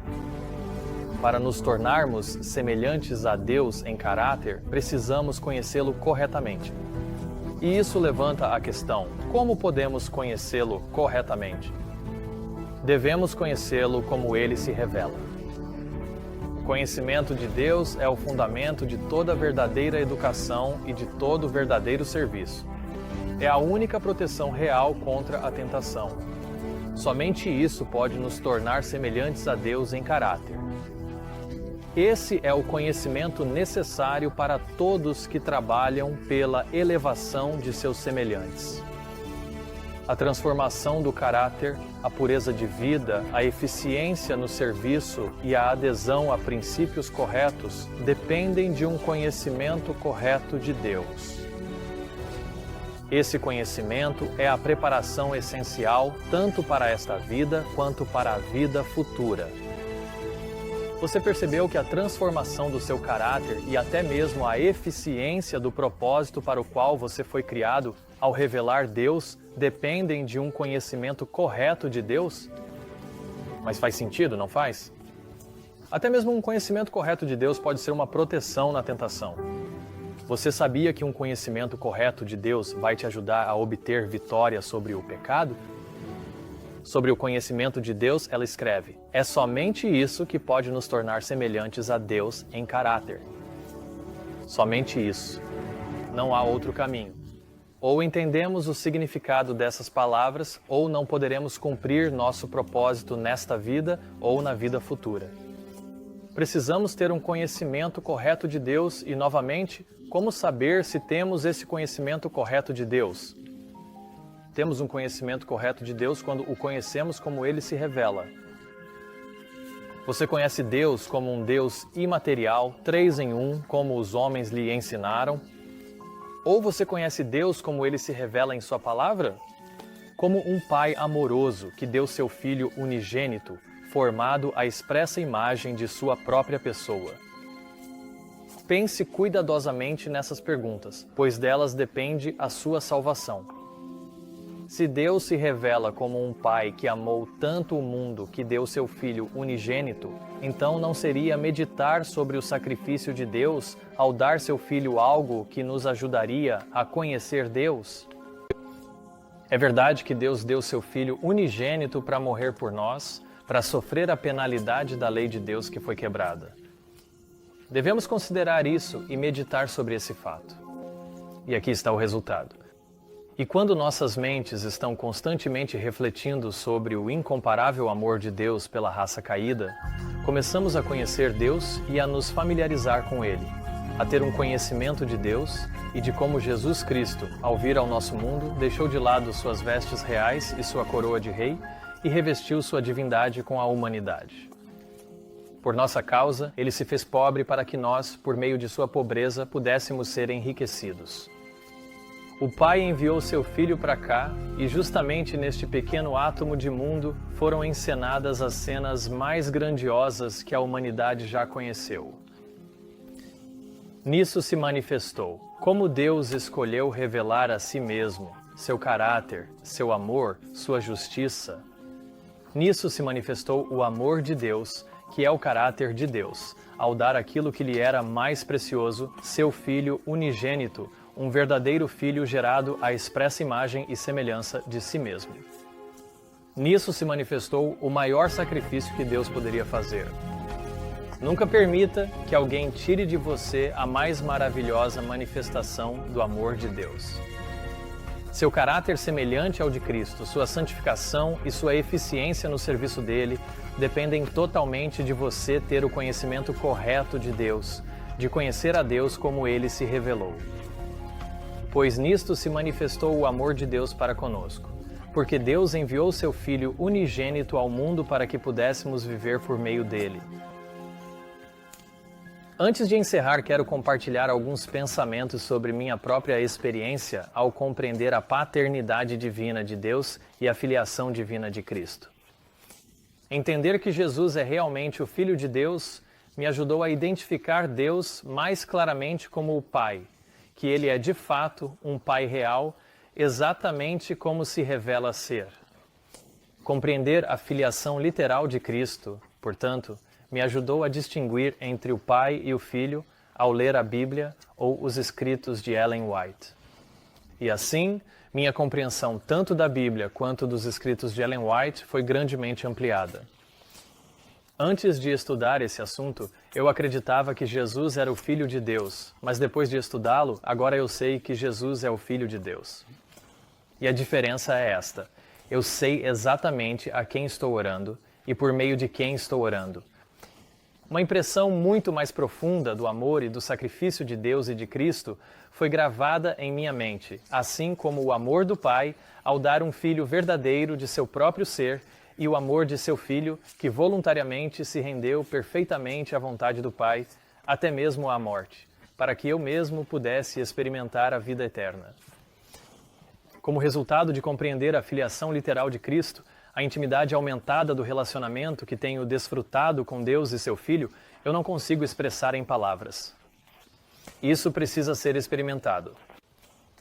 Para nos tornarmos semelhantes a Deus em caráter, precisamos conhecê-lo corretamente. E isso levanta a questão: como podemos conhecê-lo corretamente? Devemos conhecê-lo como ele se revela. O conhecimento de Deus é o fundamento de toda verdadeira educação e de todo verdadeiro serviço. É a única proteção real contra a tentação. Somente isso pode nos tornar semelhantes a Deus em caráter. Esse é o conhecimento necessário para todos que trabalham pela elevação de seus semelhantes. A transformação do caráter, a pureza de vida, a eficiência no serviço e a adesão a princípios corretos dependem de um conhecimento correto de Deus. Esse conhecimento é a preparação essencial tanto para esta vida quanto para a vida futura. Você percebeu que a transformação do seu caráter e até mesmo a eficiência do propósito para o qual você foi criado, ao revelar Deus, dependem de um conhecimento correto de Deus? Mas faz sentido, não faz? Até mesmo um conhecimento correto de Deus pode ser uma proteção na tentação. Você sabia que um conhecimento correto de Deus vai te ajudar a obter vitória sobre o pecado? Sobre o conhecimento de Deus, ela escreve: é somente isso que pode nos tornar semelhantes a Deus em caráter. Somente isso. Não há outro caminho. Ou entendemos o significado dessas palavras, ou não poderemos cumprir nosso propósito nesta vida ou na vida futura. Precisamos ter um conhecimento correto de Deus e, novamente, como saber se temos esse conhecimento correto de Deus? Temos um conhecimento correto de Deus quando o conhecemos como Ele se revela. Você conhece Deus como um Deus imaterial, 3 em 1, como os homens lhe ensinaram? Ou você conhece Deus como Ele se revela em Sua palavra? Como um Pai amoroso que deu seu Filho unigênito, formado à expressa imagem de Sua própria pessoa. Pense cuidadosamente nessas perguntas, pois delas depende a sua salvação. Se Deus se revela como um Pai que amou tanto o mundo que deu seu Filho unigênito, então não seria meditar sobre o sacrifício de Deus ao dar seu Filho algo que nos ajudaria a conhecer Deus? É verdade que Deus deu seu Filho unigênito para morrer por nós, para sofrer a penalidade da lei de Deus que foi quebrada. Devemos considerar isso e meditar sobre esse fato. E aqui está o resultado. E quando nossas mentes estão constantemente refletindo sobre o incomparável amor de Deus pela raça caída, começamos a conhecer Deus e a nos familiarizar com Ele, a ter um conhecimento de Deus e de como Jesus Cristo, ao vir ao nosso mundo, deixou de lado suas vestes reais e sua coroa de rei e revestiu sua divindade com a humanidade. Por nossa causa, Ele se fez pobre para que nós, por meio de sua pobreza, pudéssemos ser enriquecidos. O Pai enviou seu Filho para cá e justamente neste pequeno átomo de mundo foram encenadas as cenas mais grandiosas que a humanidade já conheceu. Nisso se manifestou como Deus escolheu revelar a si mesmo, seu caráter, seu amor, sua justiça. Nisso se manifestou o amor de Deus, que é o caráter de Deus, ao dar aquilo que lhe era mais precioso, seu Filho unigênito, um verdadeiro Filho gerado à expressa imagem e semelhança de si mesmo. Nisso se manifestou o maior sacrifício que Deus poderia fazer. Nunca permita que alguém tire de você a mais maravilhosa manifestação do amor de Deus. Seu caráter semelhante ao de Cristo, sua santificação e sua eficiência no serviço dele dependem totalmente de você ter o conhecimento correto de Deus, de conhecer a Deus como ele se revelou. Pois nisto se manifestou o amor de Deus para conosco, porque Deus enviou seu Filho unigênito ao mundo para que pudéssemos viver por meio dele. Antes de encerrar, quero compartilhar alguns pensamentos sobre minha própria experiência ao compreender a paternidade divina de Deus e a filiação divina de Cristo. Entender que Jesus é realmente o Filho de Deus me ajudou a identificar Deus mais claramente como o Pai, que Ele é de fato um Pai real, exatamente como se revela ser. Compreender a filiação literal de Cristo, portanto, me ajudou a distinguir entre o Pai e o Filho ao ler a Bíblia ou os escritos de Ellen White. E assim, minha compreensão tanto da Bíblia quanto dos escritos de Ellen White foi grandemente ampliada. Antes de estudar esse assunto, eu acreditava que Jesus era o Filho de Deus, mas depois de estudá-lo, agora eu sei que Jesus é o Filho de Deus. E a diferença é esta: eu sei exatamente a quem estou orando e por meio de quem estou orando. Uma impressão muito mais profunda do amor e do sacrifício de Deus e de Cristo foi gravada em minha mente, assim como o amor do Pai ao dar um filho verdadeiro de seu próprio ser e o amor de seu filho que voluntariamente se rendeu perfeitamente à vontade do Pai, até mesmo à morte, para que eu mesmo pudesse experimentar a vida eterna. Como resultado de compreender a filiação literal de Cristo, a intimidade aumentada do relacionamento que tenho desfrutado com Deus e seu Filho, eu não consigo expressar em palavras. Isso precisa ser experimentado.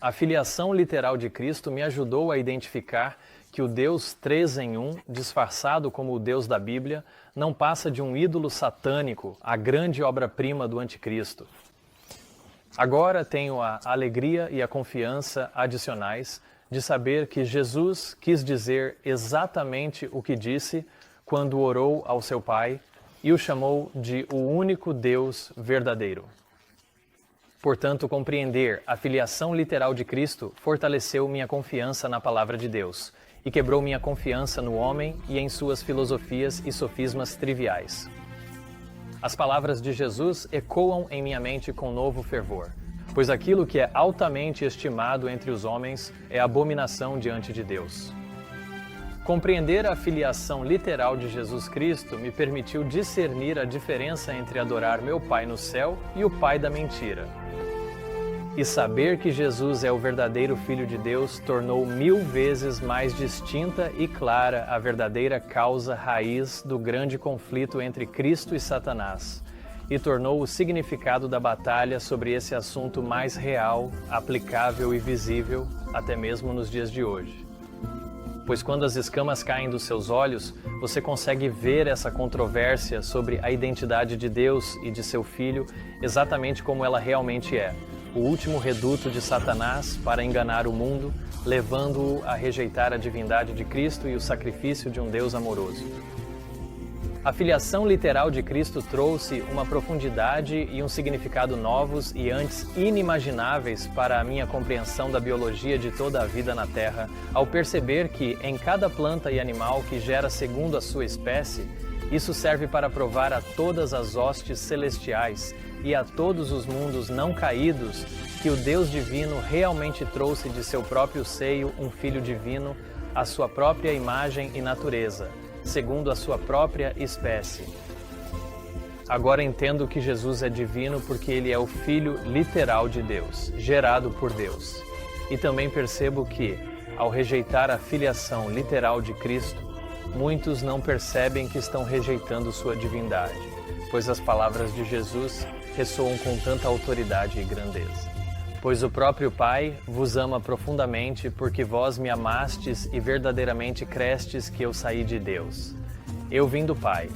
A filiação literal de Cristo me ajudou a identificar que o Deus 3 em 1, disfarçado como o Deus da Bíblia, não passa de um ídolo satânico, a grande obra-prima do anticristo. Agora tenho a alegria e a confiança adicionais de saber que Jesus quis dizer exatamente o que disse quando orou ao seu Pai e o chamou de o único Deus verdadeiro. Portanto, compreender a filiação literal de Cristo fortaleceu minha confiança na palavra de Deus e quebrou minha confiança no homem e em suas filosofias e sofismas triviais. As palavras de Jesus ecoam em minha mente com novo fervor, pois aquilo que é altamente estimado entre os homens é abominação diante de Deus. Compreender a filiação literal de Jesus Cristo me permitiu discernir a diferença entre adorar meu Pai no céu e o pai da mentira. E saber que Jesus é o verdadeiro Filho de Deus tornou 1000 vezes mais distinta e clara a verdadeira causa raiz do grande conflito entre Cristo e Satanás, e tornou o significado da batalha sobre esse assunto mais real, aplicável e visível, até mesmo nos dias de hoje. Pois quando as escamas caem dos seus olhos, você consegue ver essa controvérsia sobre a identidade de Deus e de seu Filho exatamente como ela realmente é, o último reduto de Satanás para enganar o mundo, levando-o a rejeitar a divindade de Cristo e o sacrifício de um Deus amoroso. A filiação literal de Cristo trouxe uma profundidade e um significado novos e antes inimagináveis para a minha compreensão da biologia de toda a vida na Terra, ao perceber que, em cada planta e animal que gera segundo a sua espécie, isso serve para provar a todas as hostes celestiais e a todos os mundos não caídos que o Deus divino realmente trouxe de seu próprio seio um Filho divino, à sua própria imagem e natureza, segundo a sua própria espécie. Agora entendo que Jesus é divino porque ele é o Filho literal de Deus, gerado por Deus. E também percebo que, ao rejeitar a filiação literal de Cristo, muitos não percebem que estão rejeitando sua divindade, pois as palavras de Jesus ressoam com tanta autoridade e grandeza. Pois o próprio Pai vos ama profundamente, porque vós me amastes e verdadeiramente crestes que eu saí de Deus. Eu vim do Pai.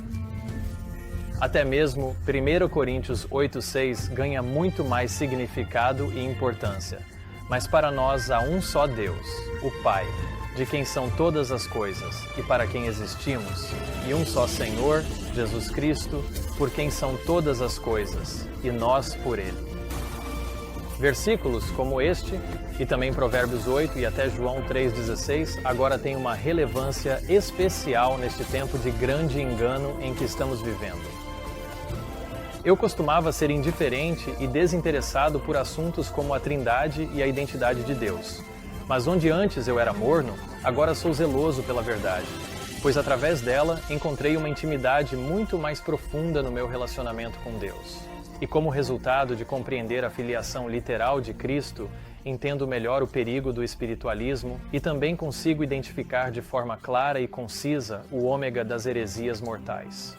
Até mesmo 1 Coríntios 8,6 ganha muito mais significado e importância. Mas para nós há um só Deus, o Pai, de quem são todas as coisas e para quem existimos, e um só Senhor, Jesus Cristo, por quem são todas as coisas, e nós por Ele. Versículos como este, e também Provérbios 8 e até João 3,16, agora têm uma relevância especial neste tempo de grande engano em que estamos vivendo. Eu costumava ser indiferente e desinteressado por assuntos como a Trindade e a identidade de Deus. Mas onde antes eu era morno, agora sou zeloso pela verdade, pois através dela encontrei uma intimidade muito mais profunda no meu relacionamento com Deus. E como resultado de compreender a filiação literal de Cristo, entendo melhor o perigo do espiritualismo e também consigo identificar de forma clara e concisa o ômega das heresias mortais.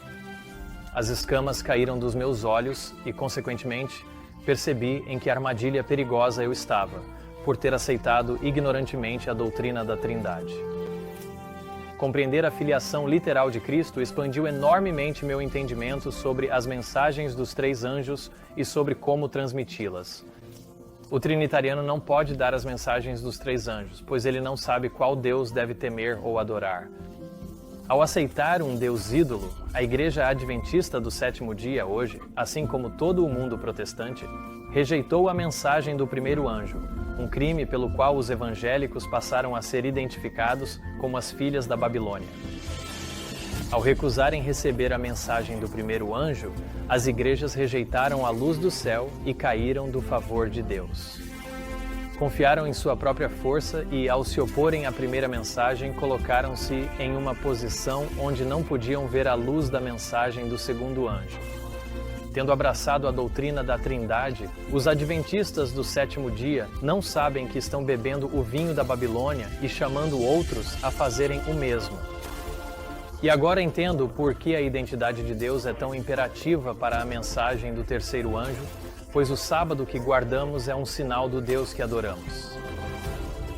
As escamas caíram dos meus olhos e, consequentemente, percebi em que armadilha perigosa eu estava, por ter aceitado ignorantemente a doutrina da Trindade. Compreender a filiação literal de Cristo expandiu enormemente meu entendimento sobre as mensagens dos três anjos e sobre como transmiti-las. O trinitariano não pode dar as mensagens dos três anjos, pois ele não sabe qual Deus deve temer ou adorar. Ao aceitar um Deus ídolo, a Igreja Adventista do Sétimo Dia hoje, assim como todo o mundo protestante, rejeitou a mensagem do primeiro anjo, um crime pelo qual os evangélicos passaram a ser identificados como as filhas da Babilônia. Ao recusarem receber a mensagem do primeiro anjo, as igrejas rejeitaram a luz do céu e caíram do favor de Deus. Confiaram em sua própria força e, ao se oporem à primeira mensagem, colocaram-se em uma posição onde não podiam ver a luz da mensagem do segundo anjo. Tendo abraçado a doutrina da Trindade, os adventistas do sétimo dia não sabem que estão bebendo o vinho da Babilônia e chamando outros a fazerem o mesmo. E agora entendo por que a identidade de Deus é tão imperativa para a mensagem do terceiro anjo, pois o sábado que guardamos é um sinal do Deus que adoramos.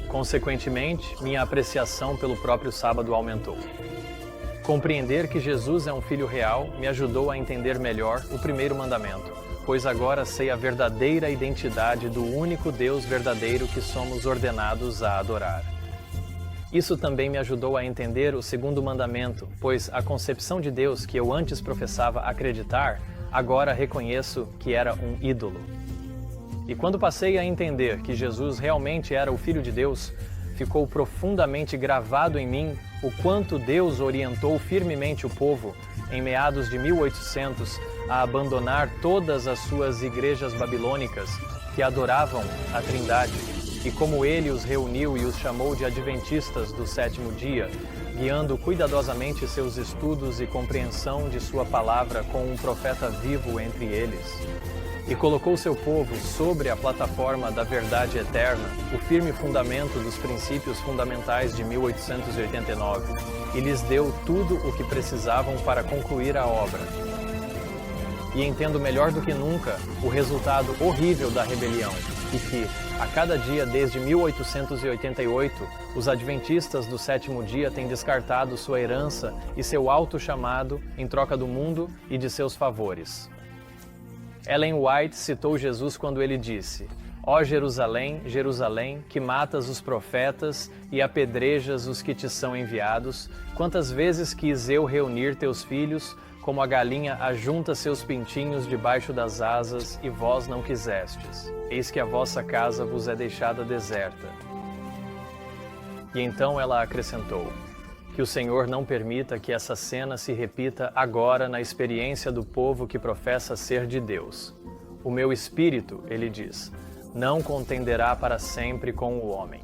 Consequentemente, minha apreciação pelo próprio sábado aumentou. Compreender que Jesus é um Filho real me ajudou a entender melhor o primeiro mandamento, pois agora sei a verdadeira identidade do único Deus verdadeiro que somos ordenados a adorar. Isso também me ajudou a entender o segundo mandamento, pois a concepção de Deus que eu antes professava acreditar, agora reconheço que era um ídolo. E quando passei a entender que Jesus realmente era o Filho de Deus, ficou profundamente gravado em mim o quanto Deus orientou firmemente o povo, em meados de 1800, a abandonar todas as suas igrejas babilônicas que adoravam a Trindade, e como Ele os reuniu e os chamou de adventistas do sétimo dia, guiando cuidadosamente seus estudos e compreensão de sua palavra com um profeta vivo entre eles. E colocou seu povo sobre a plataforma da verdade eterna, o firme fundamento dos princípios fundamentais de 1889, e lhes deu tudo o que precisavam para concluir a obra. E entendo melhor do que nunca o resultado horrível da rebelião, e que, a cada dia desde 1888, os adventistas do sétimo dia têm descartado sua herança e seu alto chamado em troca do mundo e de seus favores. Ellen White citou Jesus quando ele disse: Ó Jerusalém, Jerusalém, que matas os profetas e apedrejas os que te são enviados, quantas vezes quis eu reunir teus filhos, como a galinha ajunta seus pintinhos debaixo das asas, e vós não quisestes. Eis que a vossa casa vos é deixada deserta. E então ela acrescentou: que o Senhor não permita que essa cena se repita agora na experiência do povo que professa ser de Deus. O meu espírito, ele diz, não contenderá para sempre com o homem.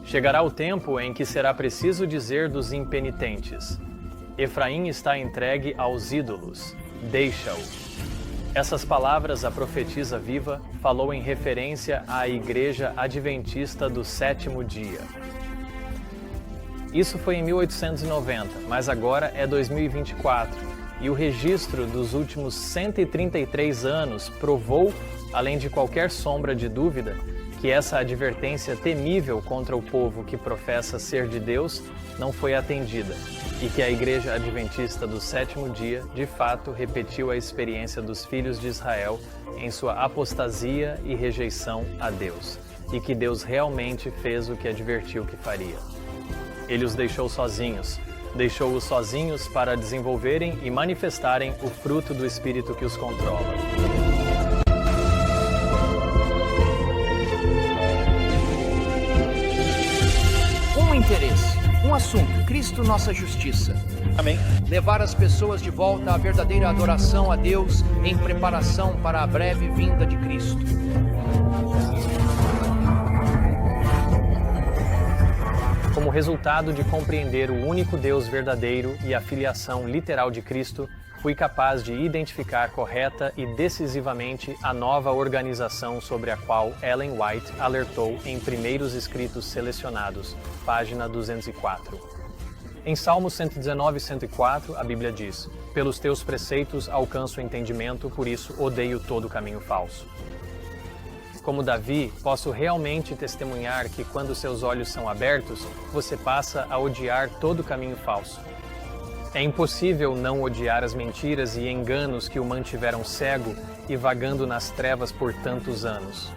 Chegará o tempo em que será preciso dizer dos impenitentes: Efraim está entregue aos ídolos, deixa-o. Essas palavras a profetisa viva falou em referência à Igreja Adventista do sétimo dia. Isso foi em 1890, mas agora é 2024, e o registro dos últimos 133 anos provou, além de qualquer sombra de dúvida, que essa advertência temível contra o povo que professa ser de Deus não foi atendida, e que a Igreja Adventista do sétimo dia, de fato, repetiu a experiência dos filhos de Israel em sua apostasia e rejeição a Deus, e que Deus realmente fez o que advertiu que faria. Ele os deixou-os sozinhos para desenvolverem e manifestarem o fruto do Espírito que os controla. Um interesse, um assunto: Cristo, nossa justiça. Amém. Levar as pessoas de volta à verdadeira adoração a Deus em preparação para a breve vinda de Cristo. Como resultado de compreender o único Deus verdadeiro e a filiação literal de Cristo, fui capaz de identificar correta e decisivamente a nova organização sobre a qual Ellen White alertou em Primeiros Escritos Selecionados, página 204. Em Salmos 119 e 104, a Bíblia diz: "Pelos teus preceitos alcanço o entendimento, por isso odeio todo caminho falso." Como Davi, posso realmente testemunhar que quando seus olhos são abertos, você passa a odiar todo caminho falso. É impossível não odiar as mentiras e enganos que o mantiveram cego e vagando nas trevas por tantos anos.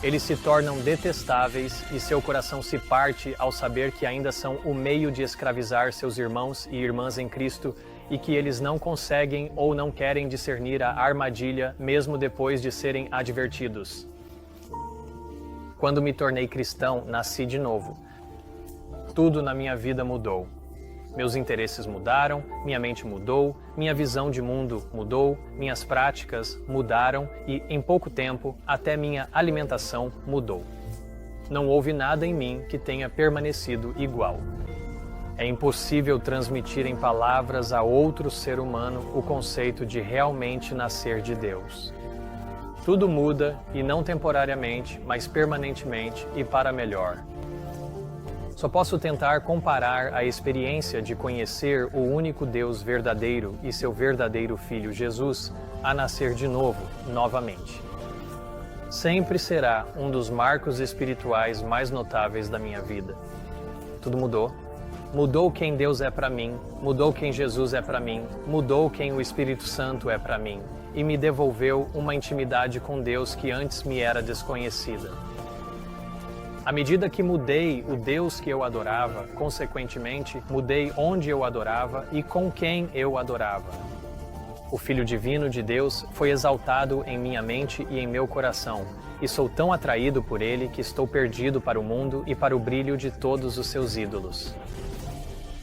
Eles se tornam detestáveis e seu coração se parte ao saber que ainda são o meio de escravizar seus irmãos e irmãs em Cristo e que eles não conseguem ou não querem discernir a armadilha mesmo depois de serem advertidos. Quando me tornei cristão, nasci de novo. Tudo na minha vida mudou. Meus interesses mudaram, minha mente mudou, minha visão de mundo mudou, minhas práticas mudaram e, em pouco tempo, até minha alimentação mudou. Não houve nada em mim que tenha permanecido igual. É impossível transmitir em palavras a outro ser humano o conceito de realmente nascer de Deus. Tudo muda, e não temporariamente, mas permanentemente e para melhor. Só posso tentar comparar a experiência de conhecer o único Deus verdadeiro e seu verdadeiro Filho Jesus a nascer de novo, novamente. Sempre será um dos marcos espirituais mais notáveis da minha vida. Tudo mudou. Mudou quem Deus é para mim, mudou quem Jesus é para mim, mudou quem o Espírito Santo é para mim, e me devolveu uma intimidade com Deus que antes me era desconhecida. À medida que mudei o Deus que eu adorava, consequentemente, mudei onde eu adorava e com quem eu adorava. O Filho Divino de Deus foi exaltado em minha mente e em meu coração, e sou tão atraído por ele que estou perdido para o mundo e para o brilho de todos os seus ídolos.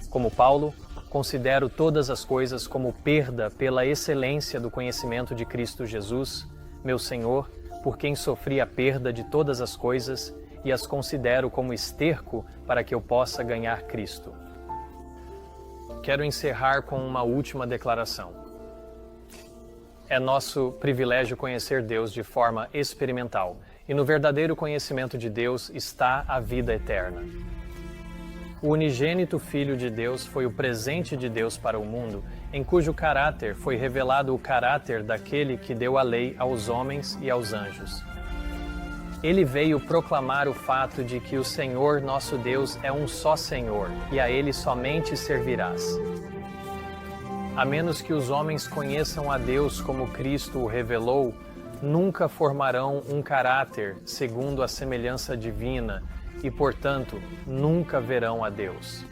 Como Paulo, considero todas as coisas como perda pela excelência do conhecimento de Cristo Jesus, meu Senhor, por quem sofri a perda de todas as coisas e as considero como esterco para que eu possa ganhar Cristo. Quero encerrar com uma última declaração. É nosso privilégio conhecer Deus de forma experimental, e no verdadeiro conhecimento de Deus está a vida eterna. O unigênito Filho de Deus foi o presente de Deus para o mundo, em cujo caráter foi revelado o caráter daquele que deu a lei aos homens e aos anjos. Ele veio proclamar o fato de que o Senhor nosso Deus é um só Senhor, e a Ele somente servirás. A menos que os homens conheçam a Deus como Cristo o revelou, nunca formarão um caráter segundo a semelhança divina e, portanto, nunca verão a Deus.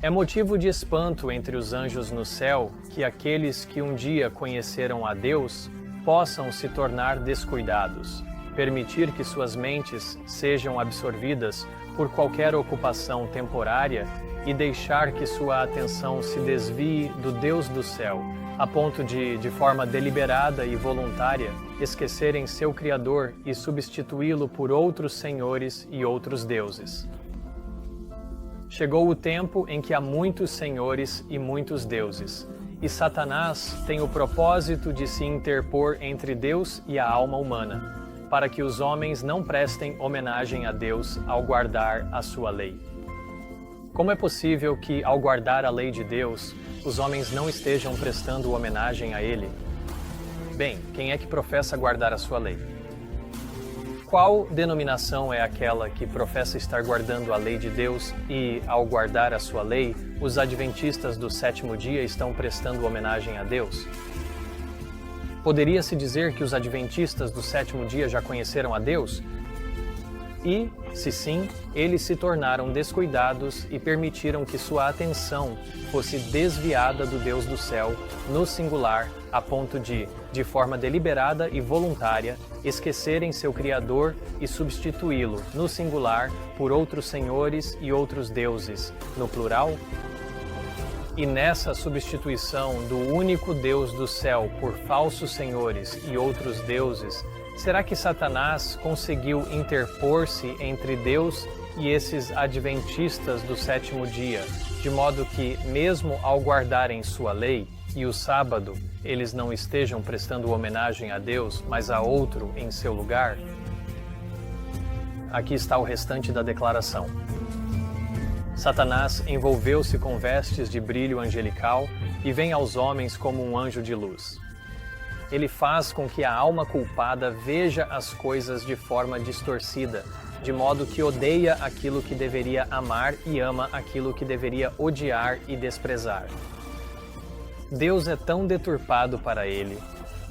É motivo de espanto entre os anjos no céu que aqueles que um dia conheceram a Deus possam se tornar descuidados, permitir que suas mentes sejam absorvidas por qualquer ocupação temporária e deixar que sua atenção se desvie do Deus do céu, a ponto de forma deliberada e voluntária, esquecerem seu Criador e substituí-lo por outros senhores e outros deuses. Chegou o tempo em que há muitos senhores e muitos deuses, e Satanás tem o propósito de se interpor entre Deus e a alma humana, para que os homens não prestem homenagem a Deus ao guardar a sua lei. Como é possível que, ao guardar a lei de Deus, os homens não estejam prestando homenagem a Ele? Bem, quem é que professa guardar a sua lei? Qual denominação é aquela que professa estar guardando a lei de Deus e, ao guardar a sua lei, os adventistas do sétimo dia estão prestando homenagem a Deus? Poderia-se dizer que os adventistas do sétimo dia já conheceram a Deus? E, se sim, eles se tornaram descuidados e permitiram que sua atenção fosse desviada do Deus do céu, no singular, a ponto de forma deliberada e voluntária, esquecerem seu Criador e substituí-lo, no singular, por outros senhores e outros deuses, no plural? E nessa substituição do único Deus do céu por falsos senhores e outros deuses, será que Satanás conseguiu interpor-se entre Deus e esses adventistas do sétimo dia, de modo que, mesmo ao guardarem sua lei e o sábado, eles não estejam prestando homenagem a Deus, mas a outro em seu lugar? Aqui está o restante da declaração. Satanás envolveu-se com vestes de brilho angelical e vem aos homens como um anjo de luz. Ele faz com que a alma culpada veja as coisas de forma distorcida, de modo que odeia aquilo que deveria amar e ama aquilo que deveria odiar e desprezar. Deus é tão deturpado para ele,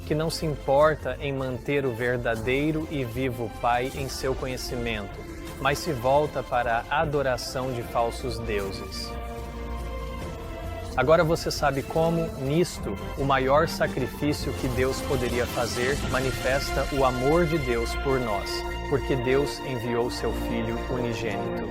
que não se importa em manter o verdadeiro e vivo Pai em seu conhecimento, mas se volta para a adoração de falsos deuses. Agora você sabe como, nisto, o maior sacrifício que Deus poderia fazer manifesta o amor de Deus por nós, porque Deus enviou seu Filho unigênito.